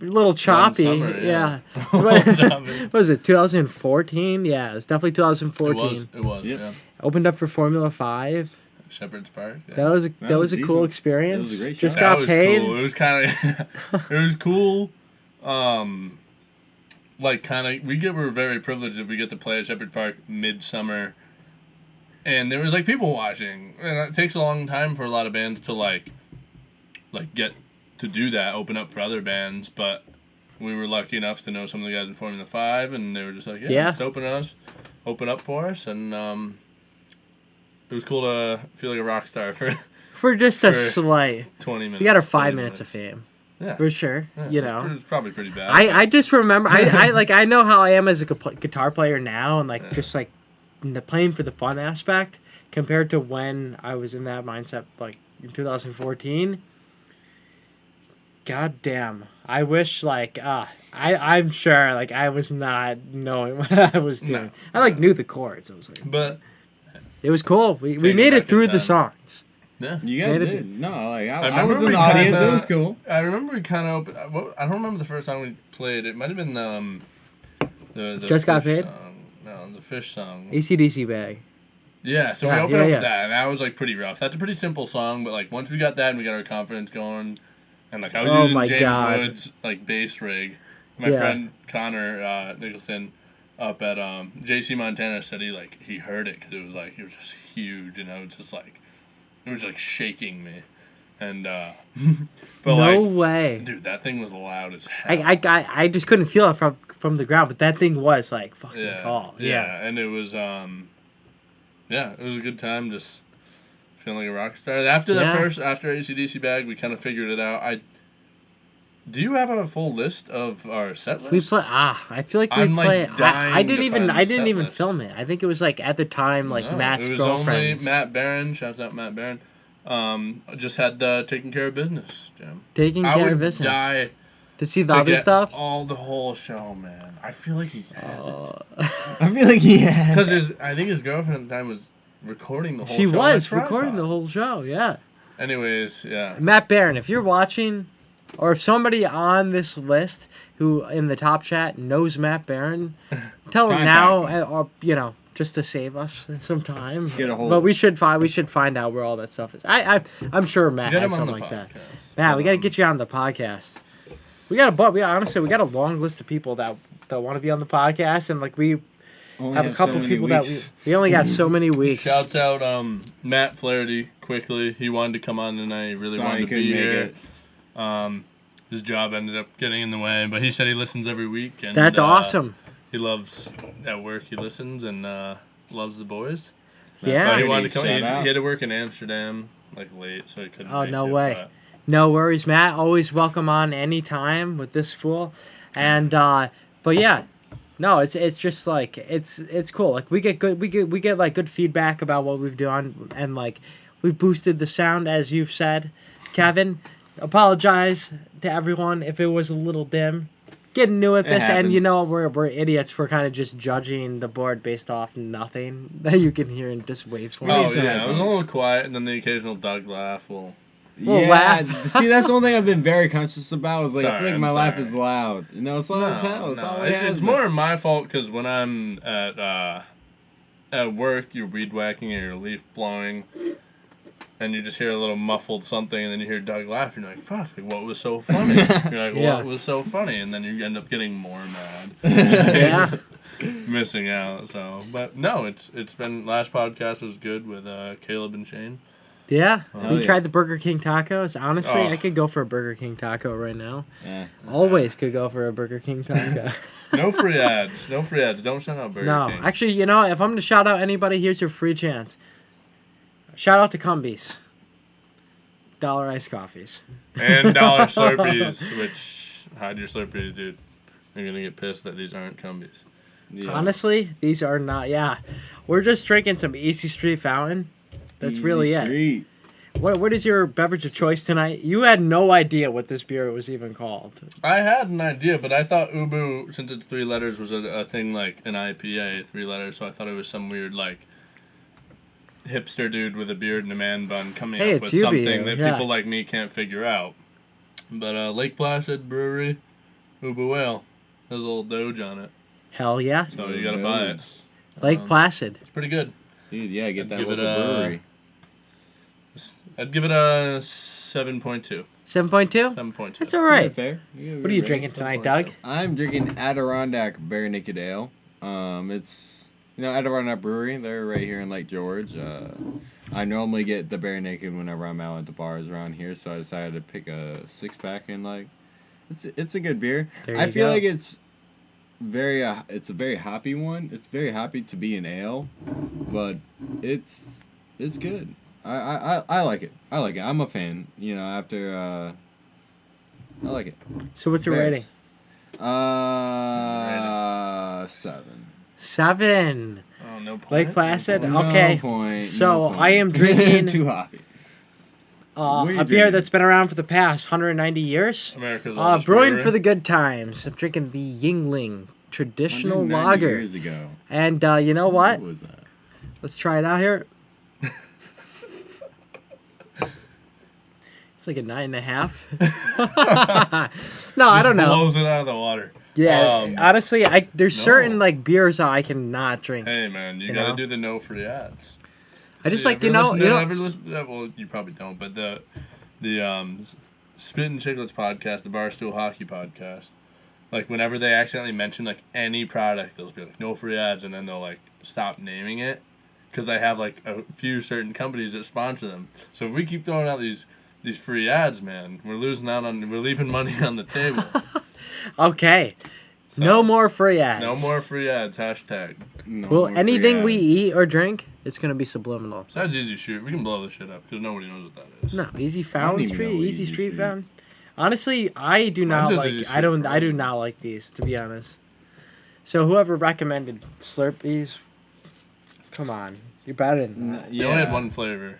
A little choppy, summer, yeah. What was it? 2014? Yeah, it was definitely 2014. It was, Yep. yeah. Opened up for Formula 5. Shepherd's Park. Yeah. That was a was cool decent. experience. It was a great Just show. That got was paid. cool. It was kind of, it was cool. Like we're very privileged if we get to play at Shepherd Park midsummer, and there was like people watching, and it takes a long time for a lot of bands to like get to do that, open up for other bands, but we were lucky enough to know some of the guys in Formula 5, and they were just like, yeah. Just open up for us, and it was cool to feel like a rock star For just a slight 20 minutes. We got our 5 20 minutes of fame. Yeah. For sure. Yeah, You know. It's probably pretty bad. I just remember I know how I am as a guitar player now, and like just like the playing for the fun aspect compared to when I was in that mindset like in 2014. God damn. I wish like I'm sure like I was not knowing what I was doing. No. I like knew the chords. I was like, But it was cool. We Take made it it back through in the time. songs. yeah. You guys Made it- did. No, like I remember was in we the audience. kinda- It was cool. I remember we kind of I don't remember the first time we played. It might have been the Just Got Fish Paid? song. No, the Fish song. AC/DC bag. Yeah, so Yeah, we opened yeah, up yeah. with that, and that was like pretty rough. That's a pretty simple song, but like once we got that and we got our confidence going, and like I was Oh using my James God. Wood's like bass rig. My Yeah. friend Connor Nicholson up at JC Montana said he heard it because it was just huge, and I was just like it was like shaking me, and but No like way. dude, that thing was loud as hell. I just couldn't feel it from the ground, but that thing was like fucking tall. Yeah, and it was it was a good time, just feeling like a rock star. After after AC/DC bag, we kind of figured it out. Do you have a full list of our set list? We play. I feel like we I'm, like, play. dying I didn't to even. find I the didn't set even list. film it. I think it was like at the time, like No, Matt's it was girlfriends. only Matt Barron. Shouts out Matt Barron. Just had taking care of business, Jim. Taking I care would of business. die To see the to other get stuff. the whole show, man. I feel like he has it. I feel like he had. Because I think his girlfriend at the time was recording the whole She show. on a was recording tripod. the whole show. Yeah. Anyways, yeah. Matt Barron, if you're watching, or if somebody on this list who in the top chat knows Matt Barron, tell him now, Contact or just to save us some time. Get a hold. But we should find out where all that stuff is. I'm sure Matt Get has him on something the like that. podcast. Matt, we got to get you on the podcast. We got a long list of people that want to be on the podcast, and like we Only have a so couple many people weeks. that we only got so many weeks. Shouts out Matt Flaherty quickly. He wanted to come on tonight. He really Sorry, wanted to couldn't be make here. it. His job ended up getting in the way, but he said he listens every week. And, That's awesome. He loves at work. He listens and loves the boys. Yeah. But he wanted to come. He Shout out. had to work in Amsterdam like late, so he couldn't. Oh, make no it, way. but- No worries, Matt. Always welcome on any time with this fool. And but yeah, no, it's just like it's cool. Like we get like good feedback about what we've done, and like we've boosted the sound, as you've said, Kevin. Apologize to everyone if it was a little dim. Getting new at It this, and you happens. know we're idiots for kind of just judging the board based off nothing that you can hear in just waveforms. Oh some yeah, it was a headphones. little quiet, and then the occasional Doug laugh will. We'll Yeah, laugh. see, that's one thing I've been very conscious about. Is like I Sorry, feel like I'm my life sorry. is loud. You know, it's loud as hell. It's all it has it's been. more my fault because when I'm at work, you're weed whacking or you're leaf blowing, and you just hear a little muffled something, and then you hear Doug laugh, and you're like, "Fuck! Like, what was so funny?" You're like, Yeah. "What was so funny?" And then you end up getting more mad, Yeah. missing out. So, but no, it's been last podcast was good with Caleb and Shane. Yeah, Hell we yeah. tried the Burger King tacos. Honestly, Oh. I could go for a Burger King taco right now. Yeah. Always could go for a Burger King taco. No free ads. No free ads. Don't shout out Burger No, King. actually, you know, if I'm to shout out anybody, here's your free chance. Shout out to Cumbies. Dollar iced coffees. And dollar Slurpees, which hide your Slurpees, dude. You're gonna get pissed that these aren't Cumbies. Yeah. Honestly, these are not. Yeah, we're just drinking some Easy Street Fountain. That's Easy really it. Street. What is your beverage of choice tonight? You had no idea what this beer was even called. I had an idea, but I thought Ubu, since it's 3 letters, was a thing like an IPA, 3 letters. So I thought it was some weird like hipster dude with a beard and a man bun coming up with something that people like me can't figure out. But Lake Placid Brewery, Ubu Ale, has a little Doge on it. Hell yeah! So you gotta buy it. Lake Placid. It's pretty good. Dude, yeah, get that give little brewery. I'd give it a 7.2. 7.2? 7.2. That's all right. Yeah, fair. What are you drinking tonight, Doug? I'm drinking Adirondack Bare Naked Ale. It's Adirondack Brewery. They're right here in Lake George. I normally get the Bare Naked whenever I'm out at the bars around here, so I decided to pick a 6-pack and it's a good beer. I feel like it's a very hoppy one. It's very hoppy to be an ale, but it's good. I like it. I'm a fan. I like it. So what's your rating? 7. 7. Oh, no point. Lake Placid? No okay. Point, so no point. I am drinking too hoppy. A beer that's been around for the past 190 years. America's oldest brewing brewery. for the good times. I'm drinking the Yingling traditional 190 lager. years ago. And you know what? What was that? Let's try it out here. It's like a 9.5. No, I don't know. Blows it out of the water. Yeah, honestly, there's certain like beers that I cannot drink. Hey man, you gotta do the no free ads. I just Ever listen to that? Well, you probably don't, but the Spit and Chicklets podcast, the Barstool Hockey podcast, like whenever they accidentally mention like any product, they'll be like no free ads, and then they'll like stop naming it because they have like a few certain companies that sponsor them. So if we keep throwing out these free ads, man, we're leaving money on the table. Okay. So, no more free ads. No more free ads. Hashtag. Well, anything we eat or drink, it's going to be subliminal. Besides Easy Street, we can blow this shit up because nobody knows what that is. No, Easy Fountain Street, Easy Street Fountain. Honestly, I do not like. I do not like these, to be honest. So whoever recommended Slurpees, come on, you're better than that. You only had one flavor.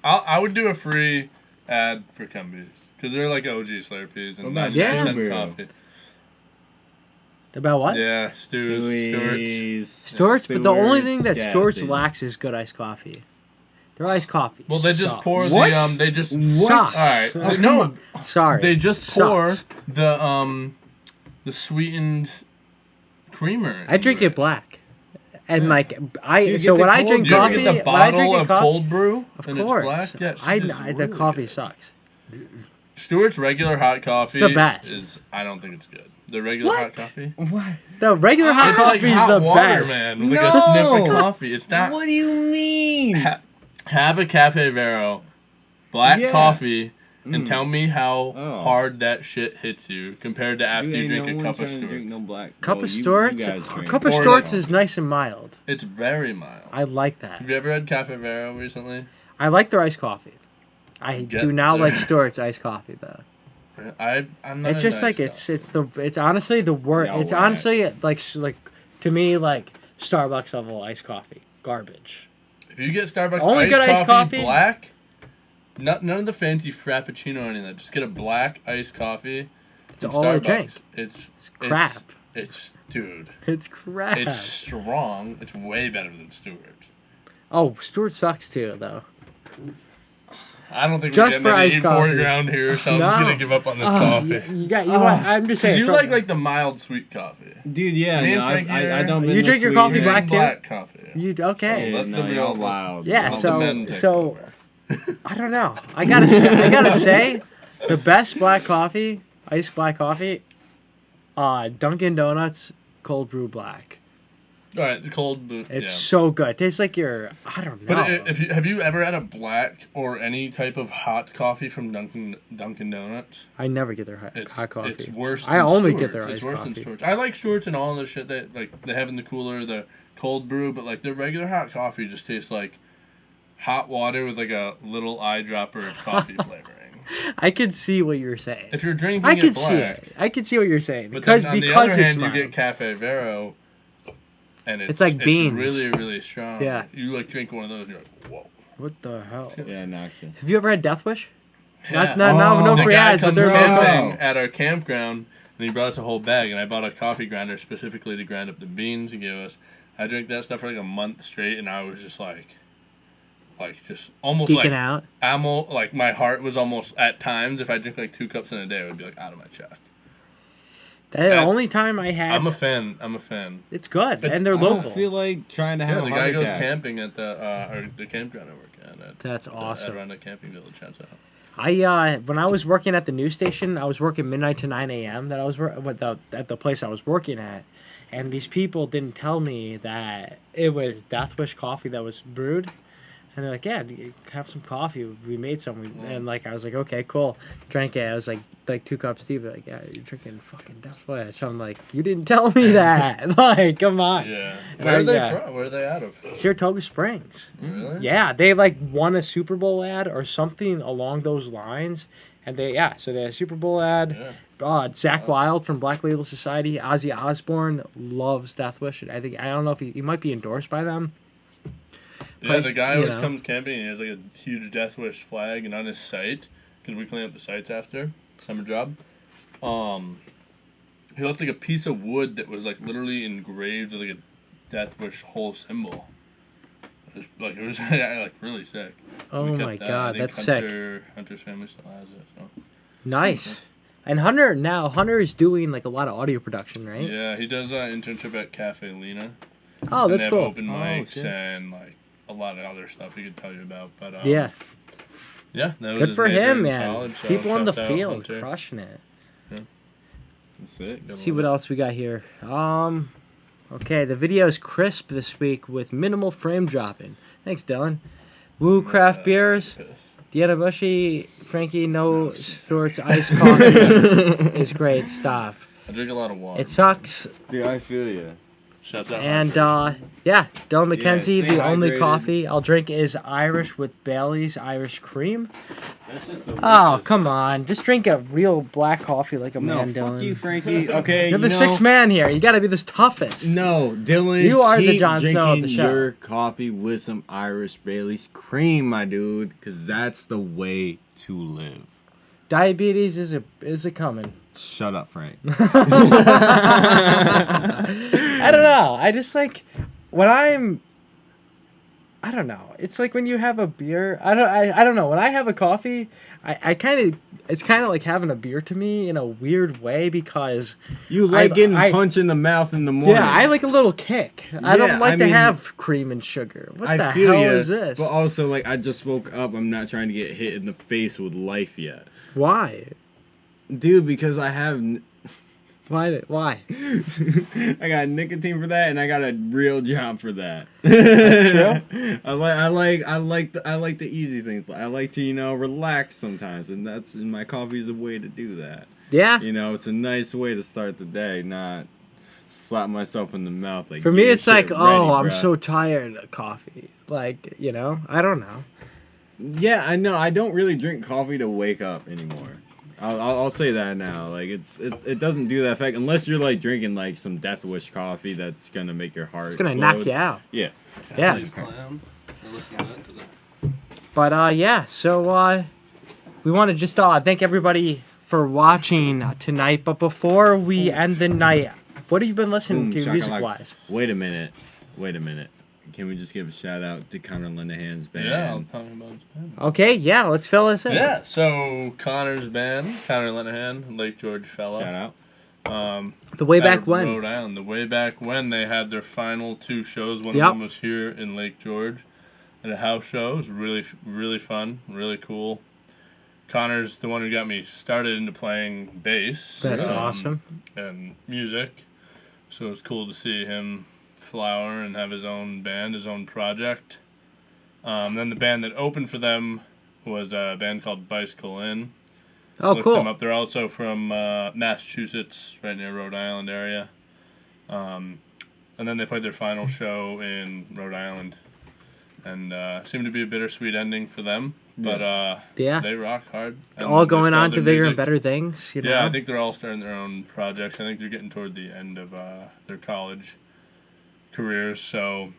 I would do a free ad for Cumbies because they're like OG Slurpees and 90% coffee. About what? Yeah, Stewart's, but the only thing that Stewart's lacks is good iced coffee. Their iced coffee. Well, they just pour what? They just sucks. All right, no, sorry. They just pour the sweetened creamer. I drink it black, and when I drink coffee, you get the bottle of cold brew. Of and course, it's black? Yeah, the coffee sucks. Stewart's regular hot coffee it's the best. I don't think it's good. The regular hot coffee? What? The regular hot coffee is the water, best. Man, with like a sniff of coffee. It's not. What do you mean? Have a Cafe Vero, black coffee, and tell me how hard that shit hits you compared to after you drink a cup of Stewart's. Cup of Stewart's? Cup of Stewart's is nice and mild. It's very mild. I like that. Have you ever had Cafe Vero recently? I like their iced coffee. I do not like Stewart's iced coffee though. I'm not. It's just like it's honestly the worst. It's honestly like to me like Starbucks level iced coffee garbage. If you get Starbucks iced coffee black, none of the fancy frappuccino or anything. Like that. Just get a black iced coffee. It's all I drink. It's crap. It's dude. It's crap. It's strong. It's way better than Stewart's. Oh, Stewart sucks too though. I don't think just we're getting any coffee around here, so I'm just gonna give up on this coffee. I'm just saying. You like the mild sweet coffee, dude. Yeah, I don't. You drink your coffee black too. Black coffee. You okay? So let the real loud. Yeah. So I don't know. I gotta say, the best black coffee, iced black coffee, Dunkin' Donuts cold brew black. All right, the cold brew. It's so good. It tastes like I don't know. But have you ever had a black or any type of hot coffee from Dunkin' Donuts? I never get their hot coffee. It's worse. I only get their iced coffee. It's worse than Stewart's. I like Stewart's and all the shit that they have in the cooler, the cold brew, but like their regular hot coffee just tastes like hot water with like a little eyedropper of coffee flavoring. I can see what you're saying. If you're drinking I black, see it. I can see what you're saying. But because then on the other hand, you get Cafe Vero. And it's like beans. Really, really strong. Yeah. You like drink one of those and you're like, whoa. What the hell? Yeah, Noxious. Have you ever had Death Wish? Yeah. No The free guy ads, but comes they're camping local. at our campground, and he brought us a whole bag, and I bought a coffee grinder specifically to grind up the beans he gave us. I drank that stuff for like a month straight, and I was just like just almost Geeking out. like my heart was almost at times. If I drink like 2 cups in a day, it would be like out of my chest. The only time I had. I'm a fan. It's good, and they're I local. don't feel like trying to have The a guy heart goes attack. camping at the campground I work at. That's awesome. Adirondack Camping Village. Shouts out. When I was working at the news station, I was working midnight to 9 a.m. That I was at the place I was working at, and these people didn't tell me that it was Death Wish coffee that was brewed. And they're like, yeah, have some coffee. We made some. And, like, I was like, okay, cool. Drank it. I was like 2 cups deep. They're like, yeah, you're drinking fucking Death Wish. I'm like, you didn't tell me that. Like, come on. Yeah. And Where are they yeah. from? Where are they out of? Saratoga Springs. Really? Yeah, they, like, won a Super Bowl ad or something along those lines. And they had a Super Bowl ad. Yeah. Zach Wilde from Black Label Society. Ozzy Osbourne loves Death Wish. I don't know if he might be endorsed by them. Yeah, But, the guy you always know. comes camping and he has like a huge Death Wish flag, and on his site, because we clean up the sites after summer job, he left like a piece of wood that was like literally engraved with like a Death Wish whole symbol. It was like really sick. Oh We kept my that. God, I think that's sick. Hunter's family still has it. So. Nice. And Hunter is doing like a lot of audio production, right? Yeah, he does an internship at Cafe Lena. Oh, And that's they have cool. open mics shit. and like a lot of other stuff he could tell you about. But Yeah, yeah, that was good his for major him, in man. college, so People in the shouts out field Hunter. crushing it. That's it. Good See one. what else we got here. Okay, the video is crisp this week with minimal frame dropping. Thanks, Dylan. Woo Craft Beers, Deanna Bushy, Frankie No Stewart's Iced Coffee is great stuff. I drink a lot of water. It sucks. Dude, I feel you. Shouts out. And Hunter. yeah, Dylan McKenzie, stay the only hydrated. coffee I'll drink is Irish with Bailey's Irish cream. That's just Oh, come on. Just drink a real black coffee like a No, man, fuck Dylan. you, Frankie. Okay, You're the sixth man here. You gotta be the toughest. No, Dylan. You are the keep Jon Snow of the drinking show. your coffee with some Irish Bailey's cream, my dude, because that's the way to live. Diabetes is a coming. Shut up, Frank. I don't know. I just like when I don't know. It's like when you have a beer. I don't know. When I have a coffee, it's kind of like having a beer to me in a weird way because You like getting I- punched in the mouth in the morning. yeah, I like a little kick. I don't Yeah, like I to mean, have cream and sugar. What the I feel hell ya, is this? But also, like, I just woke up. I'm not trying to get hit in the face with life yet. Why? Dude, because I have... Why? I got nicotine for that, and I got a real job for that. True. I like the easy things. I like to relax sometimes, and my coffee's a way to do that. Yeah. It's a nice way to start the day, not slap myself in the mouth like. For "Get me, your it's like, shit oh, ready, I'm bruh." so tired of coffee. Like, I don't know. Yeah, I know. I don't really drink coffee to wake up anymore. I'll say that now. Like it doesn't do that effect unless you're like drinking like some Death Wish coffee that's gonna make your heart. It's gonna explode. knock you out. Yeah. Yeah. Please clown. I listen to that today. But yeah, so we want to just thank everybody for watching tonight. But before we end the night, what have you been listening Boom, to shakalaka. music-wise? Wait a minute. Can we just give a shout out to Connor Linehan's band? Yeah, I'll talk about his band. Okay, yeah, let's fill this in. Yeah, so Connor's band, Connor Linehan, Lake George fellow. Shout out. The way out back of when. Rhode Island. The way back when they had their final 2 shows. One Yep. of them was here in Lake George at a house show. It was really, really fun, really cool. Connor's the one who got me started into playing bass. That's awesome. And music. So it was cool to see him flower and have his own band, his own project. Then the band that opened for them was a band called Bicycle Inn. Oh, Look them cool. up. They're also from Massachusetts, right near Rhode Island area. And then they played their final show in Rhode Island. And seemed to be a bittersweet ending for them. But Yeah. they rock hard. And All just going on their to bigger and music. better things, you know? Yeah, I think they're all starting their own projects. I think they're getting toward the end of their college careers. So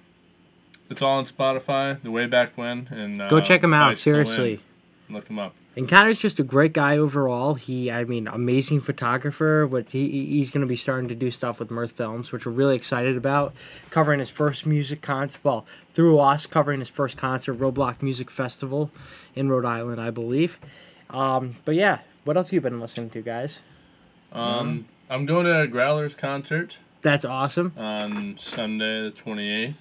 It's all on Spotify. The Way Back When. And Go check him out, Bicycle seriously. In. Look him up. And Connor's just a great guy overall. Amazing photographer. But he's going to be starting to do stuff with Mirth Films, which we're really excited about. Covering his first music concert, well, through us, covering his first concert, Roadblock Music Festival in Rhode Island, I believe. But yeah, what else have you been listening to, guys? I'm going to a Growlers concert. That's awesome. On Sunday the 28th.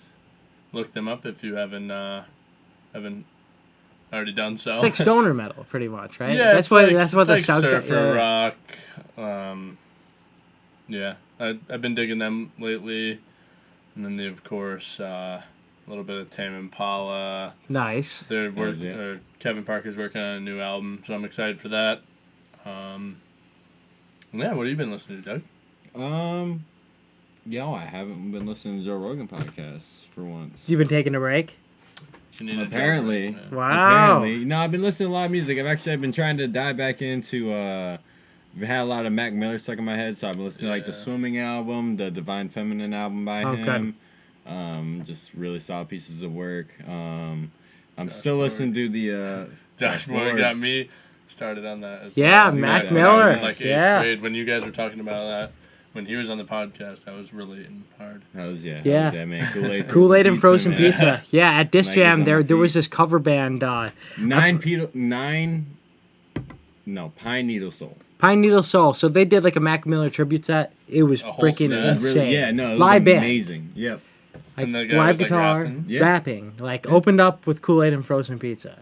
Look them up if you haven't already done so. It's like stoner metal, pretty much, right? Yeah, that's what the like sound. Surfer rock. Yeah, I've been digging them lately, and then they of course a little bit of Tame Impala. Nice. Kevin Parker's working on a new album, so I'm excited for that. Yeah, what have you been listening to, Doug? I haven't been listening to Joe Rogan podcasts for once. You've been taking a break? Apparently. Wow. Apparently. No, I've been listening to a lot of music. I've been trying to dive back into I've had a lot of Mac Miller stuck in my head, so I've been listening to like the Swimming album, the Divine Feminine album by him. Just really solid pieces of work. I'm still listening to the Josh Boy got me started on that as well. Mac Miller. I was in like 8th grade when you guys were talking about that. When he was on the podcast, I was relating hard. Man. Kool-Aid and frozen pizza. Yeah, at Disc Jam, there was this cover band. Pine Needle Soul. Pine Needle Soul. So they did like a Mac Miller tribute set. It was freaking insane. It was live amazing. Band. Yep. Like live guitar, rapping. Like opened up with Kool-Aid and frozen pizza.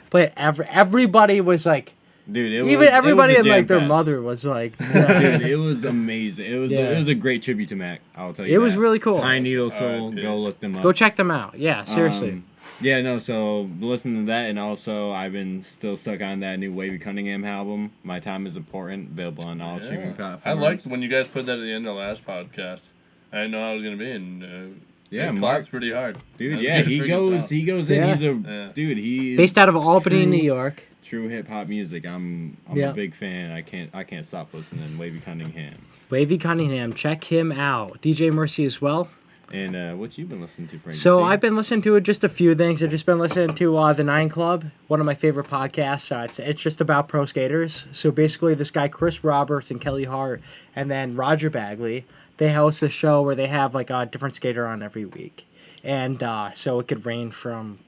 But everybody was like. Dude, everybody and like their mother was like, dude, it was amazing. It was a great tribute to Mac. I'll tell you. It was really cool. Pine Needle Soul. Go look them up. Go check them out. Yeah, seriously. So listening to that, and also I've been still stuck on that new Wavy Cunningham album. My Time Is Important, available on all streaming platforms. I liked when you guys put that at the end of the last podcast. I didn't know how I was gonna be, and Mark's pretty hard. Dude, he goes in. He's dude. He's based out of Albany, New York. True hip hop music. I'm a big fan. I can't stop listening. Wavy Cunningham. Check him out. DJ Mercy as well. And what you been listening to, Frank? So I've been listening to just a few things. I've just been listening to the 9 Club, one of my favorite podcasts. It's just about pro skaters. So basically, this guy Chris Roberts and Kelly Hart, and then Roger Bagley, they host a show where they have like a different skater on every week, and so it could range from.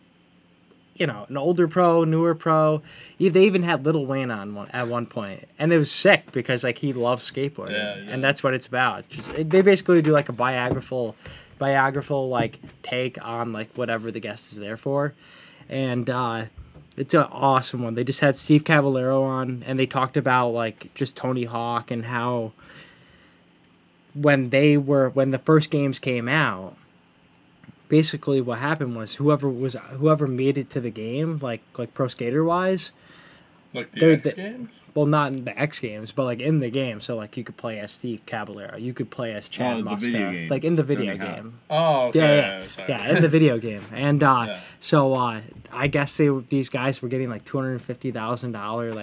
An older pro, newer pro. They even had Lil Wayne on at one point, and it was sick because like he loves skateboarding, and that's what it's about. They basically do like a biographical like take on like whatever the guest is there for, and it's an awesome one. They just had Steve Cavallero on, and they talked about like just Tony Hawk and how when the first games came out. Basically, what happened was whoever made it to the game, like pro skater wise, like the X Games. Well, not in the X Games, but like in the game. So like you could play as Steve Caballero, you could play as Chad Muska, like in the video game. Oh, okay. Yeah, in the video game. And so I guess these guys were getting like $250,000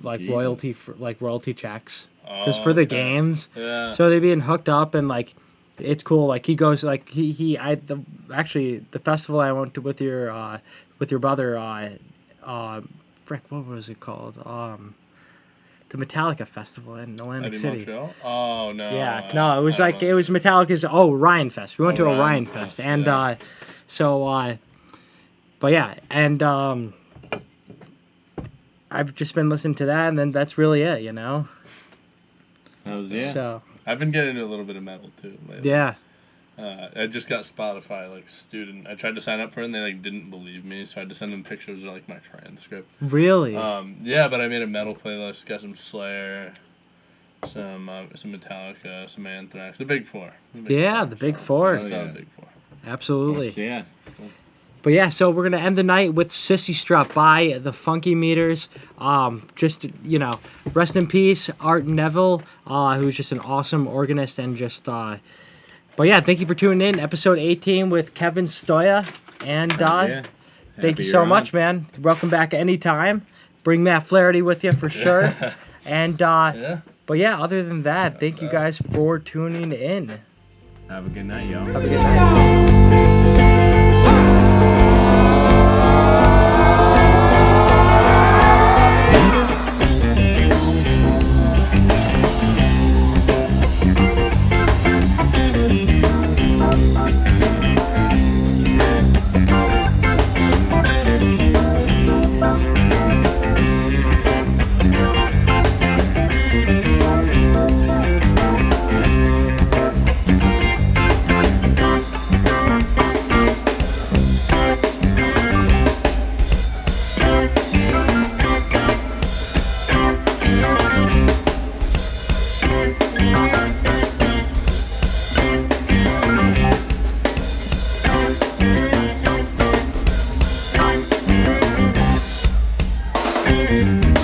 like royalty checks just for the games. Yeah. So they're being hooked up and like. It's cool. Like he goes, like the festival I went to with your brother, frick, what was it called? The Metallica festival in Atlantic City. Montreal? Oh no. Yeah, no, it was it was Metallica's. Orion Fest. We went to Orion Fest, and but yeah, and I've just been listening to that, and then that's really it, So. I've been getting into a little bit of metal too lately. Yeah. I just got Spotify student. I tried to sign up for it and they didn't believe me, so I had to send them pictures of my transcript. Really? Yeah, but I made a metal playlist. Got some Slayer, some Metallica, some Anthrax. The Big Four. The Big Four. The Big Four. Absolutely. Yeah. Cool. But yeah, so we're gonna end the night with Sissy Strut by the Funky Meters. Rest in peace, Art Neville, who's just an awesome organist and just. But yeah, thank you for tuning in. Episode 18 with Kevin Stoya, and thank you so much, man. Welcome back anytime. Bring Matt Flaherty with you for sure. And but yeah, other than that, thank you guys for tuning in. Have a good night, y'all. Have a good night. Thank